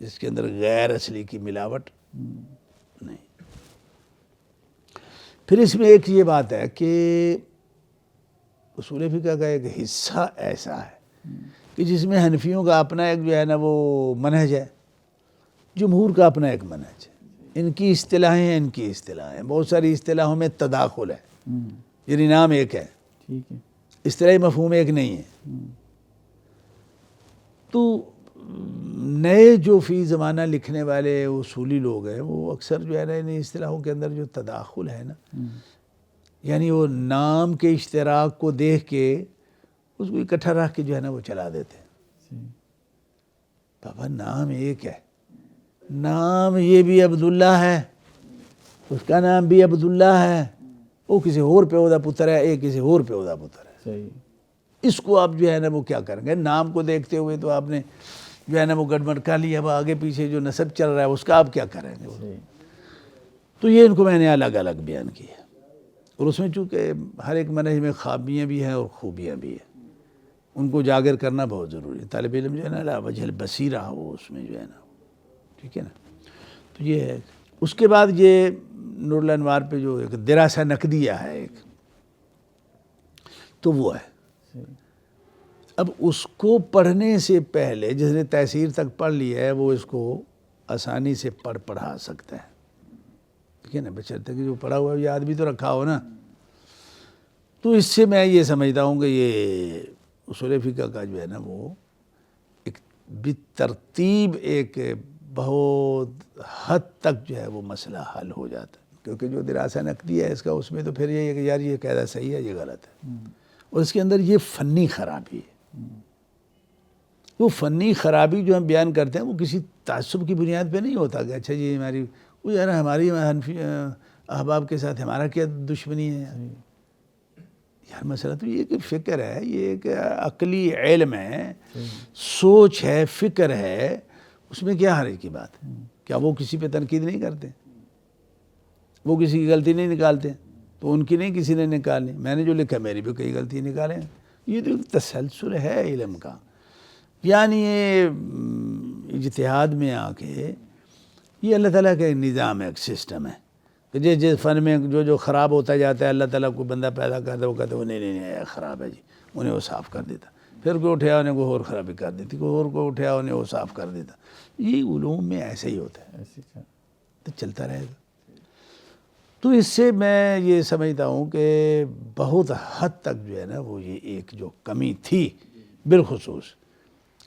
B: جس کے اندر غیر اصلی کی ملاوٹ نہیں۔ پھر اس میں ایک یہ بات ہے کہ اصول فقہ کا ایک حصہ ایسا ہے کہ جس میں حنفیوں کا اپنا ایک جو ہے نا وہ منہج ہے، جمہور کا اپنا ایک منہج ہے، ان کی اصطلاحیں ہیں، ان کی اصطلاحیں ہیں، بہت ساری اصطلاحوں میں تداخل ہے، یعنی نام ایک ہے،
A: ٹھیک ہے،
B: اصطلاحی مفہوم ایک نہیں ہے۔ تو نئے جو فی زمانہ لکھنے والے اصولی لوگ ہیں وہ اکثر جو ہے نا ان اصطلاحوں کے اندر جو تداخل ہے نا، یعنی وہ نام کے اشتراک کو دیکھ کے اس کو اکٹھا رکھ کے جو ہے نا وہ چلا دیتے ہیں۔ بابا نام ایک ہے، نام یہ بھی عبداللہ ہے، اس کا نام بھی عبداللہ ہے، وہ کسی اور پہ عہدہ پتر ہے، ایک کسی اور پہ عہدہ پتر ہے۔
A: صحیح،
B: اس کو آپ جو ہے نا وہ کیا کریں گے؟ نام کو دیکھتے ہوئے تو آپ نے جو ہے نا وہ گڑبڑ کر لیا، اب آگے پیچھے جو نسب چل رہا ہے اس کا آپ کیا کریں گے؟ تو یہ ان کو میں نے الگ الگ بیان کیا، اور اس میں چونکہ ہر ایک منہج میں خامیاں بھی ہیں اور خوبیاں بھی ہیں، ان کو اجاگر کرنا بہت ضروری ہے۔ طالب علم جو ہے نا لا وجہ البصیرہ ہو اس میں جو ہے نا، ٹھیک ہے نا۔ تو یہ ہے۔ اس کے بعد یہ نور الانوار پہ جو ایک دراسہ نقدیہ ہے ایک، تو وہ ہے۔ اب اس کو پڑھنے سے پہلے جس نے تحصیل تک پڑھ لیا ہے وہ اس کو آسانی سے پڑھا سکتا ہے، ٹھیک ہے نا، بشرطے کہ جو پڑھا ہوا ہے یاد بھی تو رکھا ہو نا۔ تو اس سے میں یہ سمجھتا ہوں کہ یہ اصول فقہ کا جو ہے نا وہ ایک بالترتیب ایک بہت حد تک جو ہے وہ مسئلہ حل ہو جاتا ہے، کیونکہ جو دراسہ نقدی ہے اس کا، اس میں تو پھر یہ ہے کہ یار یہ قاعدہ صحیح ہے یہ غلط ہے، اور اس کے اندر یہ فنی خرابی ہے۔ وہ فنی خرابی جو ہم بیان کرتے ہیں وہ کسی تعصب کی بنیاد پہ نہیں ہوتا کہ اچھا جی ہماری وہ یار ہماری حنفی احباب کے ساتھ ہمارا کیا دشمنی ہے یار مسئلہ تو یہ کہ فکر ہے، یہ ایک عقلی علم ہے، سوچ ہے، فکر ہے، اس میں کیا حرج کی بات ہے؟ کیا وہ کسی پہ تنقید نہیں کرتے؟ وہ کسی کی غلطی نہیں نکالتے؟ تو ان کی نہیں کسی نے نکالنی، میں نے جو لکھا میری بھی کئی غلطی نکالیں۔ یہ تو ایک تسلسل ہے علم کا، یعنی یہ اجتہاد میں آ کے یہ اللہ تعالیٰ کا ایک نظام ہے، ایک سسٹم ہے کہ جس فن میں جو خراب ہوتا جاتا ہے اللہ تعالیٰ کو بندہ پیدا کرتا ہے، وہ کہتا ہے وہ نہیں خراب ہے جی، انہیں وہ صاف کر دیتا، پھر کوئی اٹھیا انہیں کوئی اور خرابی کر دیتی، کوئی اور کو اٹھیا انہیں وہ صاف کر دیتا۔ یہ علوم میں ایسے ہی ہوتا ہے، تو چلتا رہے گا۔ تو اس سے میں یہ سمجھتا ہوں کہ بہت حد تک جو ہے نا وہ یہ ایک جو کمی تھی بالخصوص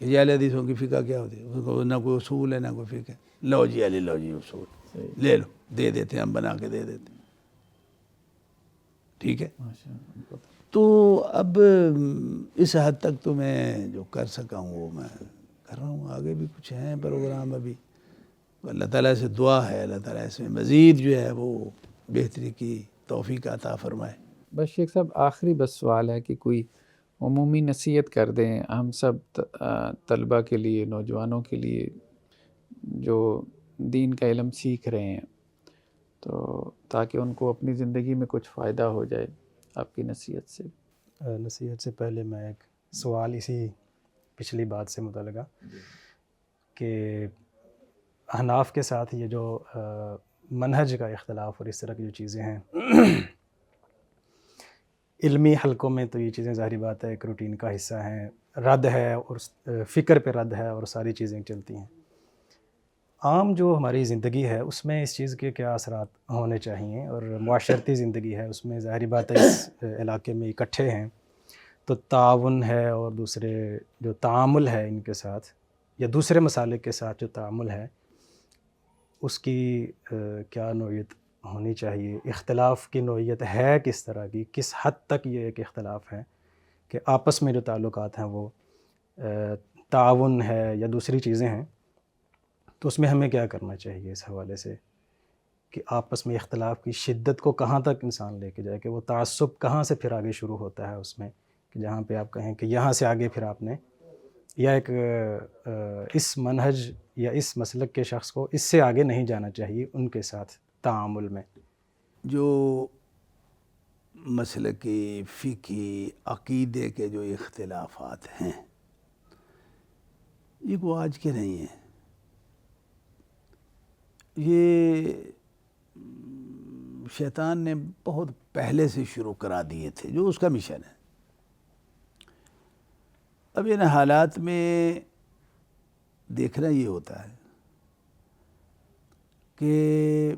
B: کہ یہ اہل حدیثوں کی فقہ کیا ہوتی ہے، نہ کوئی اصول ہے نہ کوئی فقہ، لو جی اصول لے لو، دے دیتے ہیں ہم، بنا کے دے دیتے ہیں، ٹھیک ہے۔ تو اب اس حد تک تو میں جو کر سکا ہوں وہ میں کر رہا ہوں، آگے بھی کچھ ہیں پروگرام ابھی، اللہ تعالیٰ سے دعا ہے اللہ تعالیٰ اس میں مزید جو ہے وہ بہتری کی توفیق عطا فرمائے۔
A: بس شیخ صاحب آخری بس سوال ہے کہ کوئی عمومی نصیحت کر دیں ہم سب طلبہ کے لیے، نوجوانوں کے لیے جو دین کا علم سیکھ رہے ہیں، تو تاکہ ان کو اپنی زندگی میں کچھ فائدہ ہو جائے آپ کی نصیحت سے۔
C: نصیحت سے پہلے میں ایک سوال اسی پچھلی بات سے متعلقہ کہ احناف کے ساتھ یہ جو منہج کا اختلاف اور اس طرح کی جو چیزیں ہیں علمی حلقوں میں، تو یہ چیزیں ظاہری بات ہے ایک روٹین کا حصہ ہیں، رد ہے اور فکر پہ رد ہے اور ساری چیزیں چلتی ہیں۔ عام جو ہماری زندگی ہے اس میں اس چیز کے کیا اثرات ہونے چاہیے، اور معاشرتی زندگی ہے اس میں ظاہری بات ہے اس علاقے میں اکٹھے ہیں تو تعاون ہے، اور دوسرے جو تعامل ہے ان کے ساتھ یا دوسرے مسالک کے ساتھ جو تعامل ہے اس کی کیا نوعیت ہونی چاہیے، اختلاف کی نوعیت ہے کس طرح کی، کس حد تک یہ ایک اختلاف ہے کہ آپس میں جو تعلقات ہیں وہ تعاون ہے یا دوسری چیزیں ہیں، تو اس میں ہمیں کیا کرنا چاہیے اس حوالے سے کہ آپس میں اختلاف کی شدت کو کہاں تک انسان لے کے جائے، کہ وہ تعصب کہاں سے پھر آگے شروع ہوتا ہے اس میں، کہ جہاں پہ آپ کہیں کہ یہاں سے آگے پھر آپ نے یا ایک اس منہج یا اس مسلک کے شخص کو اس سے آگے نہیں جانا چاہیے ان کے ساتھ تعامل میں۔
B: جو مسلکی، فقہی، عقیدے کے جو اختلافات ہیں یہ کوئی آج کے نہیں ہیں، یہ شیطان نے بہت پہلے سے شروع کرا دیے تھے، جو اس کا مشن ہے۔ اب ان حالات میں دیکھنا یہ ہوتا ہے کہ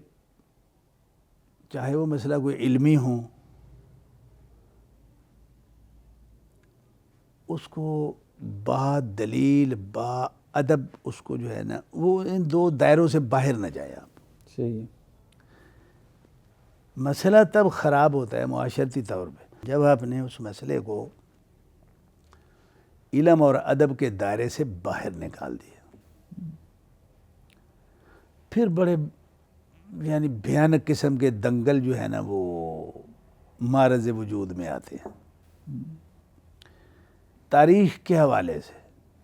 B: چاہے وہ مسئلہ کوئی علمی ہو، اس کو با دلیل با ادب اس کو جو ہے نا وہ ان دو دائروں سے باہر نہ جائے آپ۔
A: صحیح۔
B: مسئلہ تب خراب ہوتا ہے معاشرتی طور پہ جب آپ نے اس مسئلے کو علم اور ادب کے دائرے سے باہر نکال دیا، پھر بڑے یعنی بھیانک قسم کے دنگل جو ہے نا وہ معرض وجود میں آتے ہیں۔ تاریخ کے حوالے سے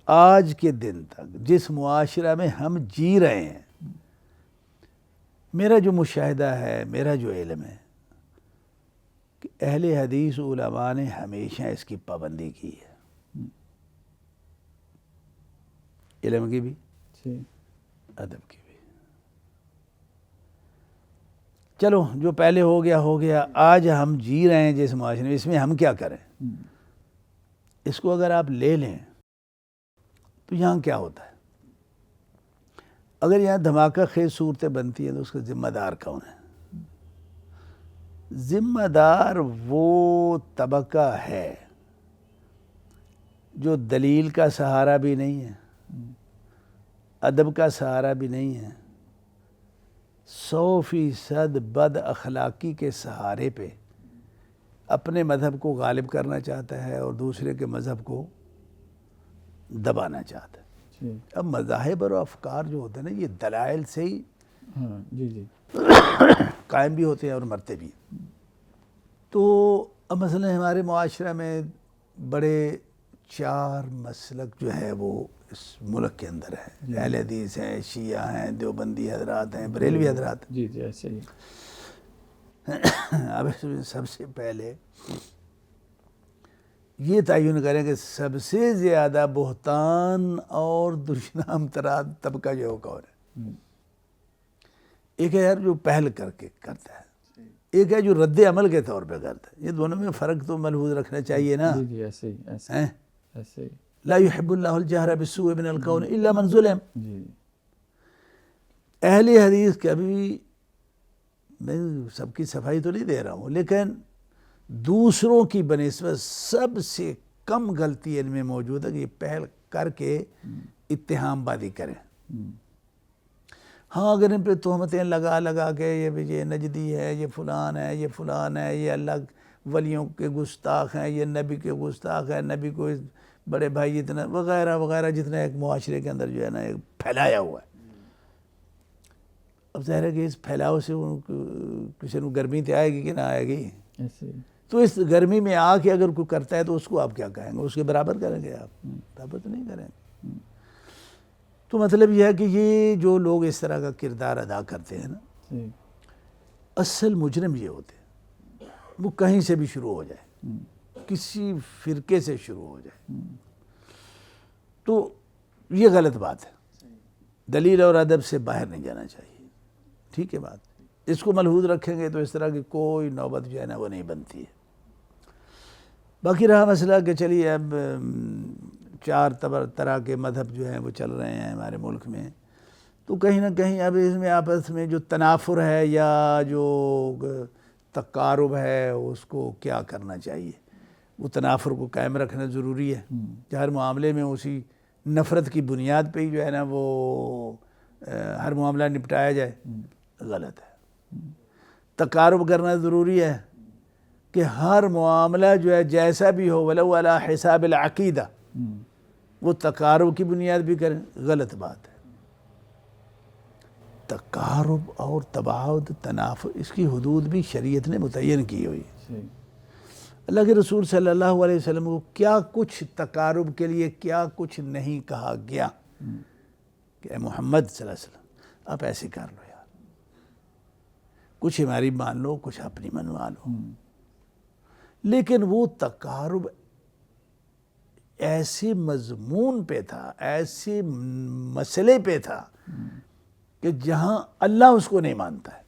B: آج کے دن تک جس معاشرہ میں ہم جی رہے ہیں، میرا جو مشاہدہ ہے، میرا جو علم ہے کہ اہل حدیث علماء نے ہمیشہ اس کی پابندی کی ہے، علم کی بھی، ادب کی بھی۔ چلو جو پہلے ہو گیا ہو گیا، آج ہم جی رہے ہیں جس معاشرے میں، اس میں ہم کیا کریں؟ اس کو اگر آپ لے لیں تو یہاں کیا ہوتا ہے؟ اگر یہاں دھماکہ خیز صورتیں بنتی ہیں تو اس کا ذمہ دار کون ہے؟ ذمہ دار وہ طبقہ ہے جو دلیل کا سہارا بھی نہیں ہے، ادب کا سہارا بھی نہیں ہے، 100% بد اخلاقی کے سہارے پہ اپنے مذہب کو غالب کرنا چاہتا ہے اور دوسرے کے مذہب کو دبانا چاہتا ہے۔ اب مذاہب اور افکار جو ہوتے ہیں نا، یہ دلائل سے ہی قائم بھی ہوتے ہیں اور مرتے بھی ہیں۔ تو اب مثلا ہمارے معاشرہ میں بڑے 4 مسلک جو ہے وہ اس ملک کے اندر ہے، اہل حدیث ہیں، شیعہ ہیں، دیوبندی حضرات ہیں، بریلوی حضرات ہیں۔
A: جی ایسے ہی۔
B: اب اس میں سب سے پہلے یہ تعین کریں کہ سب سے زیادہ بہتان اور دشنام تراد طبقہ جو ہے کون ہے؟ ایک ہے یار جو پہل کر کے کرتا ہے، ایک ہے جو رد عمل کے طور پہ کرتا ہے۔ یہ دونوں میں فرق تو ملحوظ رکھنا چاہیے نا۔
A: جی ایسے ہی ایسے ہی۔
B: لا يحب اللہ الجہر بالسوء من القول الا من ظلم۔ اہل حدیث کبھی، میں سب کی صفائی تو نہیں دے رہا ہوں، لیکن دوسروں کی بنسبت سب سے کم غلطی ان میں موجود ہے کہ یہ پہل کر کے اتہام بازی کریں۔ ہاں اگر ان پہ تہمتیں لگا کے یہ نجدی ہے، یہ فلان ہے، یہ فلان ہے، یہ اللہ ولیوں کے گستاخ ہیں، یہ نبی کے گستاخ ہیں، نبی کو بڑے بھائی اتنا وغیرہ وغیرہ، جتنا ایک معاشرے کے اندر جو ہے نا ایک پھیلایا ہوا ہے۔ اب ظاہر ہے کہ اس پھیلاؤ سے کسی کو گرمی تو آئے گی کہ نہ آئے گی؟ تو اس گرمی میں آ کے اگر کوئی کرتا ہے تو اس کو آپ کیا کہیں گے؟ اس کے برابر کریں گے آپ؟ برابر تو نہیں کریں گے۔ تو مطلب یہ ہے کہ یہ جو لوگ اس طرح کا کردار ادا کرتے ہیں نا، اصل مجرم یہ ہوتے ہیں، وہ کہیں سے بھی شروع ہو جائے، کسی فرقے سے شروع ہو جائے، تو یہ غلط بات ہے۔ دلیل اور ادب سے باہر نہیں جانا چاہیے، ٹھیک ہے بات؟ اس کو ملحوظ رکھیں گے تو اس طرح کی کوئی نوبت جو ہے نا وہ نہیں بنتی ہے۔ باقی رہا مسئلہ کہ چلیے اب 4 طرح کے مذہب جو ہیں وہ چل رہے ہیں ہمارے ملک میں، تو کہیں نہ کہیں اب اس میں آپس میں جو تنافر ہے یا جو تقارب ہے اس کو کیا کرنا چاہیے؟ وہ تنافر کو قائم رکھنا ضروری ہے کہ ہر معاملے میں اسی نفرت کی بنیاد پہ ہی جو ہے نا وہ ہر معاملہ نپٹایا جائے، غلط ہے۔ تقارب کرنا ضروری ہے کہ ہر معاملہ جو ہے جیسا بھی ہو ولو علی حساب العقیدہ، وہ تقارب کی بنیاد بھی کریں، غلط بات ہے۔ تقارب اور تباعد، تنافر، اس کی حدود بھی شریعت نے متعین کی ہوئی ہے۔ اللہ کے رسول صلی اللہ علیہ وسلم کو کیا کچھ تقارب کے لیے کیا کچھ نہیں کہا گیا کہ اے محمد صلی اللہ علیہ وسلم آپ ایسے کر لو یار، کچھ ہماری مان لو، کچھ اپنی منوا لو۔ لیکن وہ تقارب ایسے مضمون پہ تھا، ایسے مسئلے پہ تھا کہ جہاں اللہ اس کو نہیں مانتا ہے،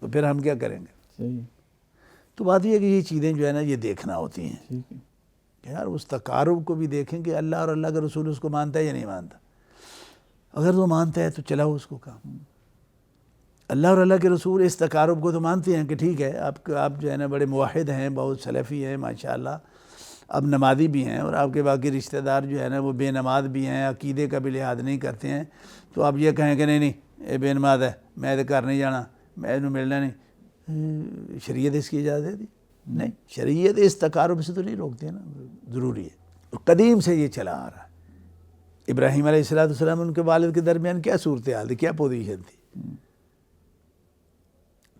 B: تو پھر ہم کیا کریں گے؟ تو بات یہ ہے کہ یہ چیزیں جو ہے نا یہ دیکھنا ہوتی ہیں کہ یار اس تقارب کو بھی دیکھیں کہ اللہ اور اللہ کا رسول اس کو مانتا ہے یا نہیں مانتا۔ اگر وہ مانتا ہے تو چلاؤ اس کو کام۔ اللہ اور اللہ کے رسول اس تقارب کو تو مانتے ہیں کہ ٹھیک ہے آپ جو ہے نا بڑے موحد ہیں، بہت سلفی ہیں ماشاءاللہ، اب نمازی بھی ہیں، اور آپ کے باقی رشتہ دار جو ہے نا وہ بے نماز بھی ہیں، عقیدے کا بھی لحاظ نہیں کرتے ہیں، تو آپ یہ کہیں کہ نہیں یہ بے نماز ہے، میں تو گھر نہیں جانا، میں انہوں ملنا نہیں۔ شریعت اس کی اجازت دی؟ نہیں، شریعت اس تقارب سے تو نہیں روکتی ہے نا، ضروری ہے۔ قدیم سے یہ چلا آ رہا ہے۔ ابراہیم علیہ السلام ان کے والد کے درمیان کیا صورتحال تھی، کیا پوزیشن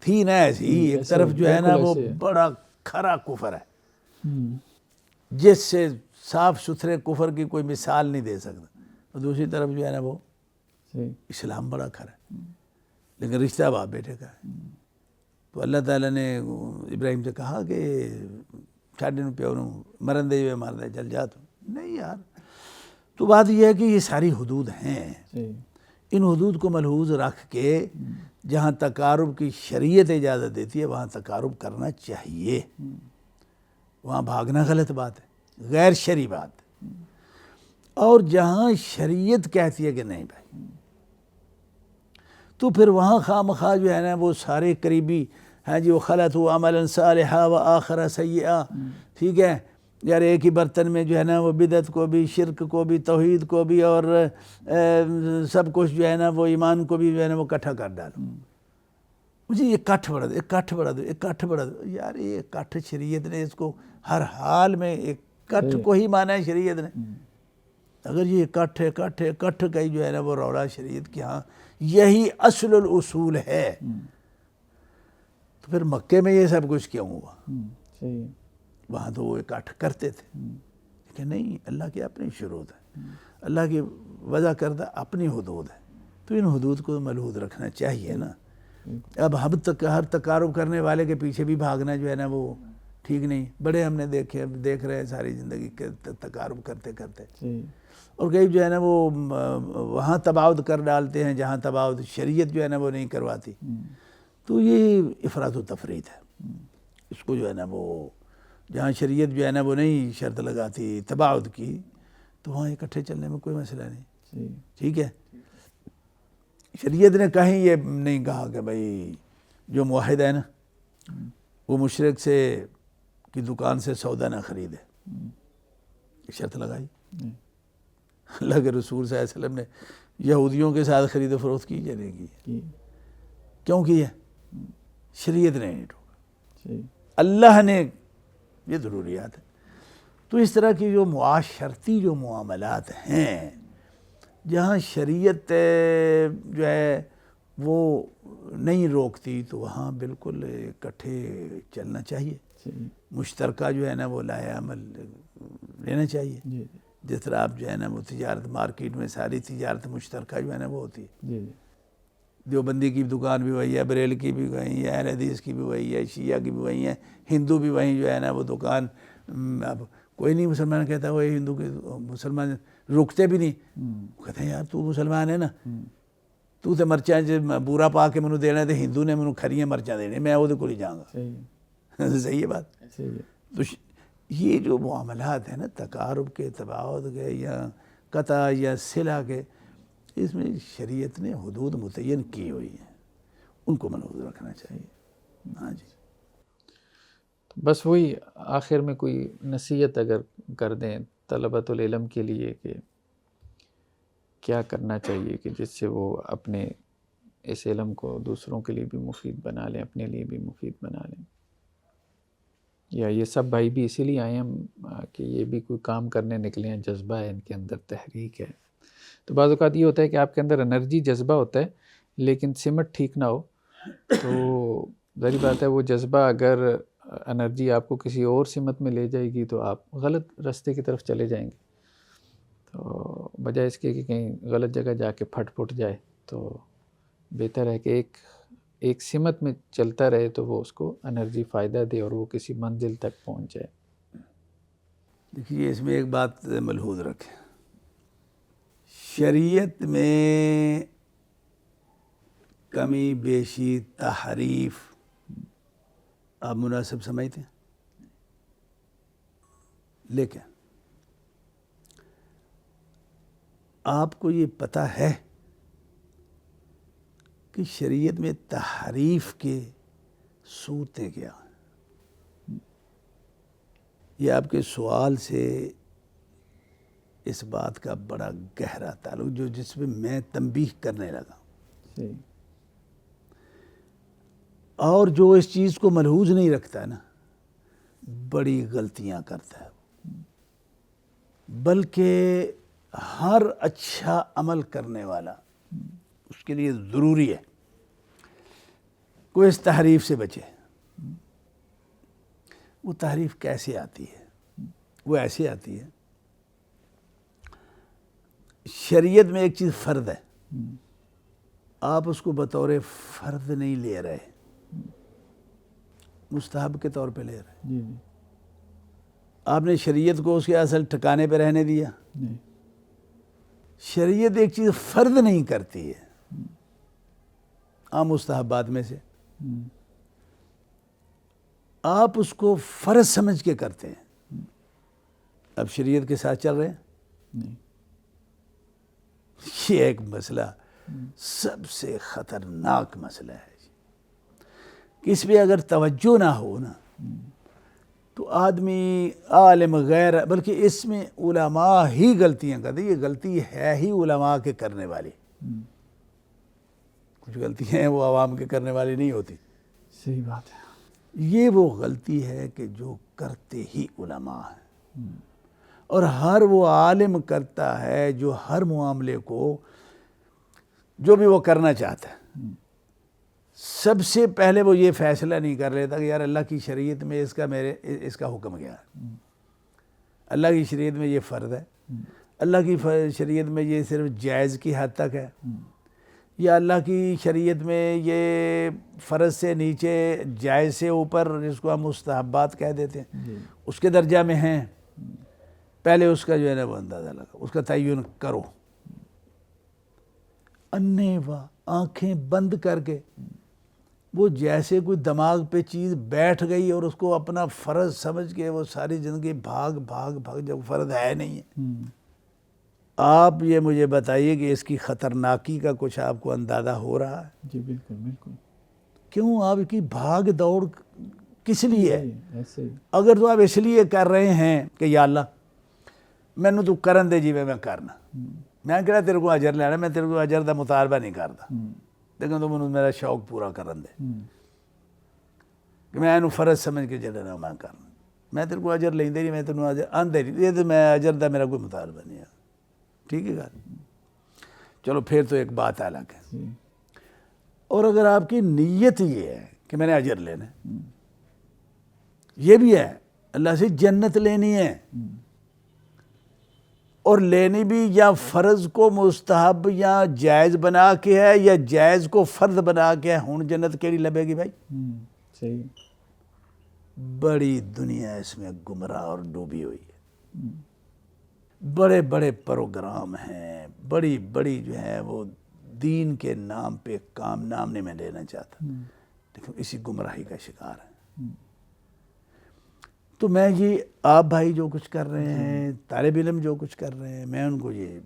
B: تھی نا ایسی، ایک طرف جو ہے نا وہ بڑا کھرا کفر ہے، جس سے صاف ستھرے کفر کی کوئی مثال نہیں دے سکتا، اور دوسری طرف جو ہے نا وہ اسلام بڑا کھرا ہے، لیکن رشتہ باپ بیٹے کا ہے۔ تو اللہ تعالیٰ نے ابراہیم سے کہا کہ چھاڑے نو پیو نو مرن دے ہوئے مار دے چل جا، تو نہیں یار۔ تو بات یہ ہے کہ یہ ساری حدود ہیں، ان حدود کو ملحوظ رکھ کے جہاں تقارب کی شریعت اجازت دیتی ہے وہاں تقارب کرنا چاہیے، وہاں بھاگنا غلط بات ہے، غیر شرعی بات ہے۔ اور جہاں شریعت کہتی ہے کہ نہیں بھائی، تو پھر وہاں خواہ مخواہ جو ہے نا وہ سارے قریبی ہیں جی، وہ خلط ہوا عملا صالحا و آخر سیئا، ٹھیک ہے یار، ایک ہی برتن میں جو ہے نا وہ بدعت کو بھی، شرک کو بھی، توحید کو بھی، اور سب کچھ جو ہے نا وہ ایمان کو بھی جو ہے نا وہ اکٹھا کر ڈالو۔ مجھے یہ کٹھ بڑھا دو، ایک کٹھ بڑھا دو، ایک کٹھ بڑھا دو، یار یہ کٹھ شریعت نے اس کو ہر حال میں ایک کٹھ کو ہی مانا ہے شریعت نے۔ اگر یہ کٹھ ہے کٹھ ہے کٹھ کا ہی جو ہے نا وہ روڑا شریعت کی، ہاں یہی اصل الاصول ہے، تو پھر مکے میں یہ سب کچھ کیوں ہوا؟ وہاں تو وہ اکٹھ کرتے تھے، لیکن نہیں، اللہ کی اپنی شروط ہے، اللہ کی وضع کردہ اپنی حدود ہے، تو ان حدود کو ملحوظ رکھنا چاہیے نا۔ اب ہم تک ہر تقارب کرنے والے کے پیچھے بھی بھاگنا جو ہے نا وہ ٹھیک نہیں۔ بڑے ہم نے دیکھ رہے ہیں ساری زندگی کے تقارب کرتے کرتے، اور کئی جو ہے نا وہ وہاں تباعد کر ڈالتے ہیں جہاں تباعد شریعت جو ہے نا وہ نہیں کرواتی، تو یہ افراط و تفریط ہے۔ اس کو جو ہے نا وہ جہاں شریعت جو ہے نا وہ نہیں شرط لگاتی تباعد کی، تو وہاں اکٹھے چلنے میں کوئی مسئلہ نہیں، ٹھیک ہے۔ شریعت نے کہیں یہ نہیں کہا کہ بھائی جو موحد ہے نا وہ مشرک سے کی دکان سے سودا نہ خریدے، شرط لگائی؟ اللہ کے رسول صلی اللہ علیہ وسلم نے یہودیوں کے ساتھ خرید و فروخت کی یا نہیں کی؟ کیوں کی ہے؟ شریعت نے نہیں ٹوکا، اللہ نے، یہ ضروریات ہے۔ تو اس طرح کی جو معاشرتی جو معاملات ہیں جہاں شریعت جو ہے وہ نہیں روکتی، تو وہاں بالکل اکٹھے چلنا چاہیے، مشترکہ جو ہے نا وہ لائحہ عمل لینا چاہیے۔ جس طرح آپ جو ہے نا وہ تجارت مارکیٹ میں ساری تجارت مشترکہ جو ہے نا وہ ہوتی ہے، دیوبندی کی دکان بھی وہی ہے، بریل کی بھی وہی ہے، اہل حدیث کی بھی وہی ہے، شیعہ کی بھی وہی ہے، ہندو بھی وہی جو ہے نا وہ دکان۔ اب کوئی نہیں مسلمان کہتا وہ ہندو کے، مسلمان رکتے بھی نہیں، کہتے ہیں یار تو مسلمان ہے نا، تو تے مرچاں بورا پا کے منو دینا تے ہندو نے منو کھریاں مرچاں دینے، میں وہ کو نہیں جاؤں گا۔ صحیح ہے بات۔ تو یہ جو معاملات ہیں نا تقارب کے، تباعد کے، یا قطع یا صلہ کے، اس میں شریعت نے حدود متعین کی ہوئی ہیں، ان کو ملحوظ رکھنا چاہیے۔ ہاں جی،
A: بس وہی آخر میں کوئی نصیحت اگر کر دیں طلبۃ العلم کے لیے کہ کیا کرنا چاہیے کہ جس سے وہ اپنے اس علم کو دوسروں کے لیے بھی مفید بنا لیں، اپنے لیے بھی مفید بنا لیں، یا یہ سب بھائی بھی اسی لیے آئے ہیں کہ یہ بھی کوئی کام کرنے نکلے ہیں، جذبہ ہے ان کے اندر، تحریک ہے۔ تو بعض اوقات یہ ہوتا ہے کہ آپ کے اندر انرجی، جذبہ ہوتا ہے، لیکن سمت ٹھیک نہ ہو، تو ظاہری بات ہے وہ جذبہ اگر انرجی آپ کو کسی اور سمت میں لے جائے گی تو آپ غلط راستے کی طرف چلے جائیں گے۔ تو بجائے اس کے کہ کہیں غلط جگہ جا کے پھٹ جائے، تو بہتر ہے کہ ایک سمت میں چلتا رہے تو وہ اس کو انرجی فائدہ دے اور وہ کسی منزل تک پہنچ جائے۔
B: دیکھیے اس میں ایک بات ملحوظ رکھیں، شریعت میں کمی بیشی، تحریف آپ مناسب سمجھتے ہیں، لیکن آپ کو یہ پتہ ہے کہ شریعت میں تحریف کے صورتیں کیا ہیں؟ یہ آپ کے سوال سے اس بات کا بڑا گہرا تعلق جس میں میں تنبیہ کرنے لگا، اور جو اس چیز کو ملحوظ نہیں رکھتا نا بڑی غلطیاں کرتا ہے، بلکہ ہر اچھا عمل کرنے والا اس کے لیے ضروری ہے کوئی اس تحریف سے بچے۔ وہ تحریف کیسے آتی ہے؟ وہ ایسی آتی ہے، شریعت میں ایک چیز فرض ہے، آپ اس کو بطور فرض نہیں لے رہے، مستحب کے طور پہ لے رہے،
A: جی جی
B: آپ نے شریعت کو اس کے اصل ٹھکانے پہ رہنے دیا۔
A: نہیں،
B: شریعت ایک چیز فرض نہیں کرتی ہے، عام مستحبات میں سے آپ اس کو فرض سمجھ کے کرتے ہیں، اب شریعت کے ساتھ چل رہے ہیں۔
A: نہیں،
B: یہ ایک مسئلہ سب سے خطرناک مسئلہ ہے کہ اس پہ اگر توجہ نہ ہو نا تو آدمی عالم غیر، بلکہ اس میں علماء ہی غلطیاں کرتے ہیں، یہ غلطی ہے ہی علماء کے کرنے والی، کچھ غلطیاں ہیں وہ عوام کے کرنے والی نہیں ہوتی،
A: صحیح بات ہے،
B: یہ وہ غلطی ہے کہ جو کرتے ہی علماء ہیں، اور ہر وہ عالم کرتا ہے جو ہر معاملے کو جو بھی وہ کرنا چاہتا ہے، سب سے پہلے وہ یہ فیصلہ نہیں کر لیتا کہ یار اللہ کی شریعت میں اس کا حکم کیا ہے، اللہ کی شریعت میں یہ فرض ہے، اللہ کی شریعت میں یہ صرف جائز کی حد تک ہے، یا اللہ کی شریعت میں یہ فرض سے نیچے جائز سے اوپر جس کو ہم مستحبات کہہ دیتے ہیں اس کے درجہ میں ہیں، پہلے اس کا جو ہے نا وہ اندازہ لگا، اس کا تعین کرو، انے و آنکھیں بند کر کے وہ جیسے کوئی دماغ پہ چیز بیٹھ گئی اور اس کو اپنا فرض سمجھ کے وہ ساری زندگی بھاگ بھاگ بھاگ، جب فرض ہے نہیں ہے۔ آپ یہ مجھے بتائیے کہ اس کی خطرناکی کا کچھ آپ کو اندازہ ہو رہا ہے؟
A: جی بالکل بالکل،
B: کیوں آپ کی بھاگ دوڑ کس لیے ہے؟
A: ایسے ہی،
B: اگر تو آپ اس لیے کر رہے ہیں کہ یا اللہ مینوں تو کرن دے جی میں کرنا، میں کہنا تیرے کو اجر لینا، میں تیرے کو اجر دا مطالبہ نہیں کرتا، لیکن تو مجھے میرا شوق پورا کرن دے کہ میں انہوں فرض سمجھ کے جڑنا میں کرنا، میں تیرے کو اجر لیندے نہیں، میں تینوں اجر آندے نہیں، یہ تو میں اجر دا میرا کوئی مطالبہ نہیں ہے، ٹھیک ہے گل، چلو پھر تو ایک بات الگ ہے۔ اور اگر آپ کی نیت یہ ہے کہ میں نے اجر لینا ہے، یہ بھی ہے اللہ سے جنت لینی ہے، اور لینی بھی یا فرض کو مستحب یا جائز بنا کے ہے یا جائز کو فرض بنا کے ہے، ہوں جنت کیڑی لبے گی بھائی؟
A: صحیح،
B: بڑی دنیا اس میں گمراہ اور ڈوبی ہوئی ہے، بڑے بڑے پروگرام ہیں، بڑی بڑی جو ہے وہ دین کے نام پہ کام، نام نہیں میں لینا چاہتا، لیکن اسی گمراہی کا شکار ہے۔ تو میں یہ آپ بھائی جو کچھ کر رہے ہیں، طالب علم جو کچھ کر رہے ہیں، میں ان کو یہ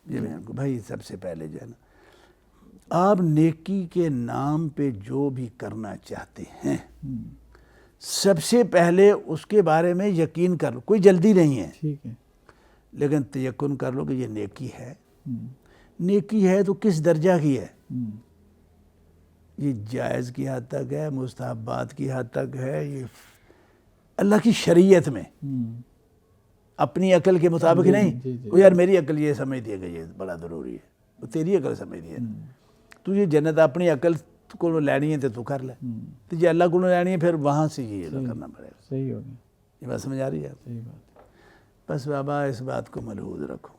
B: میں ان کو بھائی سب سے پہلے جو ہے نا آپ نیکی کے نام پہ جو بھی کرنا چاہتے ہیں سب سے پہلے اس کے بارے میں یقین کر لو، کوئی جلدی نہیں ہے،
A: ٹھیک ہے،
B: لیکن تیقن کر لو کہ یہ نیکی ہے، نیکی ہے تو کس درجہ کی ہے؟ یہ جائز کی حد تک ہے، مستحبات کی حد تک ہے، یہ اللہ کی شریعت میں، اپنی عقل کے مطابق نہیں، وہ یار میری عقل یہ سمجھتی ہے کہ یہ بڑا ضروری ہے، وہ تیری عقل سمجھتی ہے، تو یہ جنت اپنی عقل کو لینی ہے تو کر لے، تو یہ اللہ کو لینی ہے پھر وہاں سے یہ کرنا پڑے گا۔
A: صحیح ہو گیا،
B: یہ بات سمجھ آ رہی ہے؟
A: صحیح بات ہے،
B: بس بابا اس بات کو ملحوظ رکھو،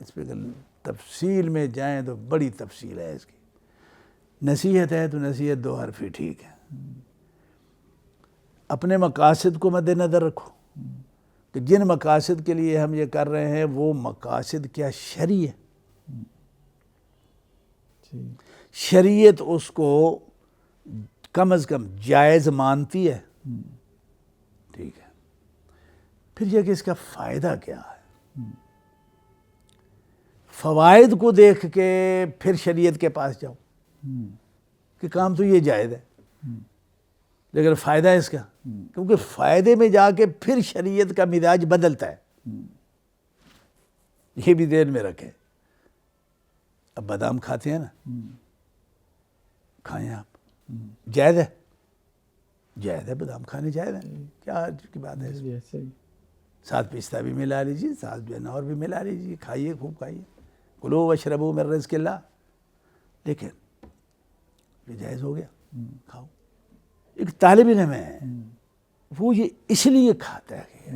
B: اس پہ اگر تفصیل میں جائیں تو بڑی تفصیل ہے اس کی، نصیحت ہے تو نصیحت دو حرفی ٹھیک ہے، اپنے مقاصد کو مد نظر رکھو کہ جن مقاصد کے لیے ہم یہ کر رہے ہیں وہ مقاصد کیا شرعی ہے، شریعت اس کو کم از کم جائز مانتی ہے، ٹھیک ہے، پھر یہ کہ اس کا فائدہ کیا ہے، فوائد کو دیکھ کے پھر شریعت کے پاس جاؤ کہ کام تو یہ جائز ہے، لیکن فائدہ ہے اس کا، کیونکہ فائدے میں جا کے پھر شریعت کا مزاج بدلتا ہے، یہ بھی ذہن میں رکھیں۔ اب بادام کھاتے ہیں نا، کھائیں آپ، جائز ہے، جائز ہے، بادام کھانے جائز ہے، کیا عجب کی بات ہے اس میں؟
A: ایسے ہی،
B: ساتھ پستہ بھی ملا لیجیے، ساتھ جو ہے نا اور بھی ملا لیجیے، کھائیے، خوب کھائیے، کلو واشربوا من رزق اللہ، لیکن یہ جائز ہو گیا، کھاؤ۔ ایک طالب علم ہے وہ یہ اس لیے کھاتا ہے کہ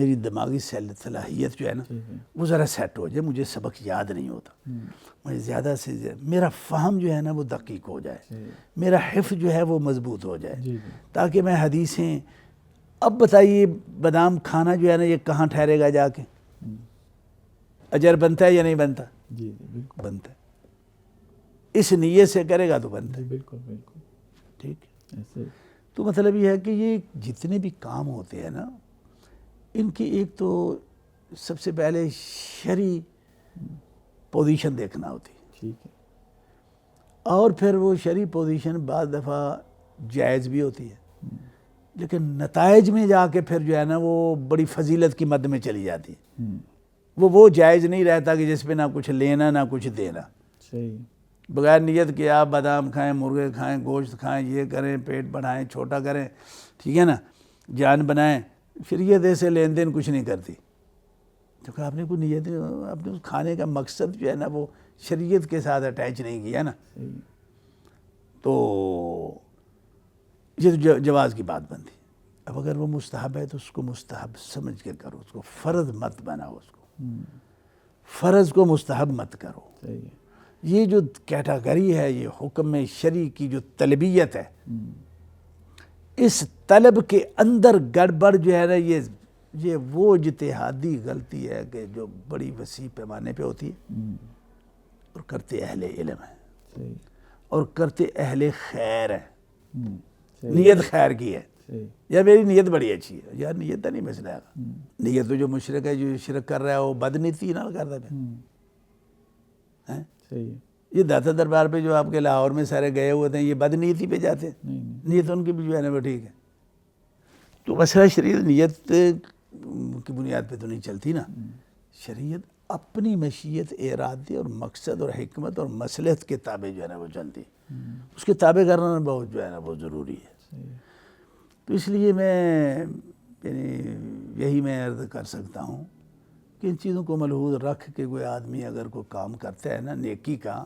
B: میری دماغی صلاحیت جو ہے نا وہ ذرا سیٹ ہو جائے، مجھے سبق یاد نہیں ہوتا، مجھے زیادہ سے زیادہ میرا فہم جو ہے نا وہ دقیق ہو جائے، میرا حفظ جو ہے وہ مضبوط ہو جائے، تاکہ میں حدیثیں، اب بتائیے بادام کھانا جو ہے نا یہ کہاں ٹھہرے گا جا کے؟ اجر بنتا ہے یا نہیں بنتا؟
A: جی بالکل
B: بنتا ہے، اس نیت سے کرے گا تو بنتا ہے،
A: بالکل بالکل
B: ٹھیک ہے۔
A: ایسے
B: تو مطلب یہ ہے کہ یہ جتنے بھی کام ہوتے ہیں نا، ان کی ایک تو سب سے پہلے شرعی پوزیشن دیکھنا ہوتی ہے،
A: ٹھیک ہے،
B: اور پھر وہ شرعی پوزیشن بعض دفعہ جائز بھی ہوتی ہے، لیکن نتائج میں جا کے پھر جو ہے نا وہ بڑی فضیلت کی مد میں چلی جاتی ہے، وہ جائز نہیں رہتا کہ جس پہ نہ کچھ لینا نہ کچھ دینا،
A: صحیح،
B: بغیر نیت کہ آپ بادام کھائیں، مرغے کھائیں، گوشت کھائیں، یہ کریں، پیٹ بڑھائیں، چھوٹا کریں، ٹھیک ہے نا، جان بنائیں، شریعت ایسے لین دین کچھ نہیں کرتی، کیونکہ آپ نے کوئی نیت، آپ نے اس کھانے کا مقصد جو ہے نا وہ شریعت کے ساتھ اٹیچ نہیں کیا نا، تو یہ تو جواز کی بات بنتی۔ اب اگر وہ مستحب ہے تو اس کو مستحب سمجھ کے کرو، اس کو فرض مت بناؤ، اس کو فرض کو مستحب مت کرو۔
A: صحیح ہے،
B: یہ جو کیٹاگری ہے، یہ حکم شرعی کی جو طلبیت ہے، اس طلب کے اندر گڑبڑ جو ہے نا یہ وہ اجتہادی غلطی ہے کہ جو بڑی وسیع پیمانے پہ ہوتی ہے، اور کرتے اہل علم ہے،
A: صحیح،
B: اور کرتے اہل خیر ہے،
A: صحیح،
B: نیت خیر کی ہے،
A: صحیح،
B: یا میری نیت بڑی اچھی ہے، یار نیت نہیں مسئلہ ہے، نیت تو جو مشرک ہے، جو شرک کر رہا ہے وہ بدنیتی نہ کرتا ہے،
A: صحیح ہے،
B: یہ داتا دربار پہ جو آپ کے لاہور میں سارے گئے ہوئے تھے، یہ بدنیتی پہ جاتے ہیں،
A: نہیں
B: نیت ان کی بھی جو ہے نا وہ ٹھیک ہے۔ تو مسئلہ شریعت نیت کی بنیاد پہ تو نہیں چلتی نا، شریعت اپنی مشیت، ارادے اور مقصد اور حکمت اور مصلحت کے تابع جو ہے نا وہ چلتی، اس کے تابع کرنا بہت جو ہے نا بہت ضروری ہے۔ تو اس لیے میں یہی میں عرض کر سکتا ہوں کہ ان چیزوں کو ملحوظ رکھ کے کوئی آدمی اگر کوئی کام کرتا ہے نا نیکی کا،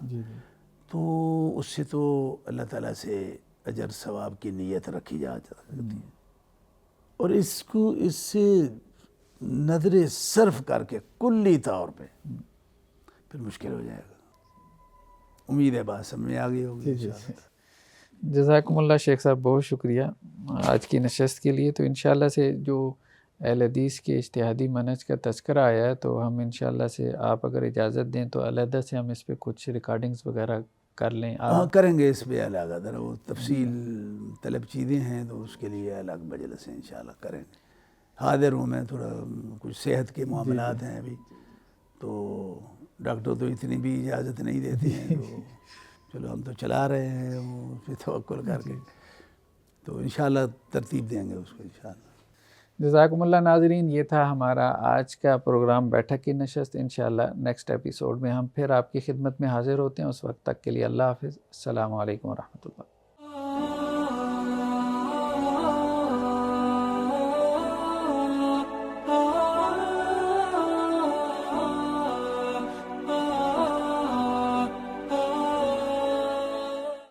B: تو اس سے تو اللہ تعالیٰ سے اجر ثواب کی نیت رکھی جا سکتی ہے، اور اس سے نظر صرف کر کے کلی طور پہ پھر مشکل ہو جائے گا۔ امید ہے بات سمجھ میں آ گئی ہوگی انشاءاللہ۔
A: جزاکم اللہ شیخ صاحب، بہت شکریہ آج کی نشست کے لیے۔ تو انشاءاللہ سے جو اہل حدیث کے اجتہادی منہج کا تذکرہ آیا ہے، تو ہم انشاءاللہ سے آپ اگر اجازت دیں تو علیحدہ سے ہم اس پہ کچھ ریکارڈنگز وغیرہ کر لیں۔
B: ہاں کریں گے، اس پہ الگ ذرا وہ تفصیل طلب چیزیں ہیں تو اس کے لیے الگ مجلس ہیں، انشاءاللہ کریں گے۔ حاضر ہوں میں، تھوڑا کچھ صحت کے معاملات ہیں ابھی، تو ڈاکٹر تو اتنی بھی اجازت نہیں دیتے ہیں، تو چلو ہم تو چلا رہے ہیں اس پہ توکل کر کے، تو انشاءاللہ ترتیب دیں گے اس کو انشاءاللہ۔
A: جزاکم اللہ ناظرین، یہ تھا ہمارا آج کا پروگرام بیٹھک کی نشست۔ انشاءاللہ نیکسٹ ایپیسوڈ میں ہم پھر آپ کی خدمت میں حاضر ہوتے ہیں، اس وقت تک کے لیے اللہ حافظ، السلام علیکم ورحمۃ اللہ۔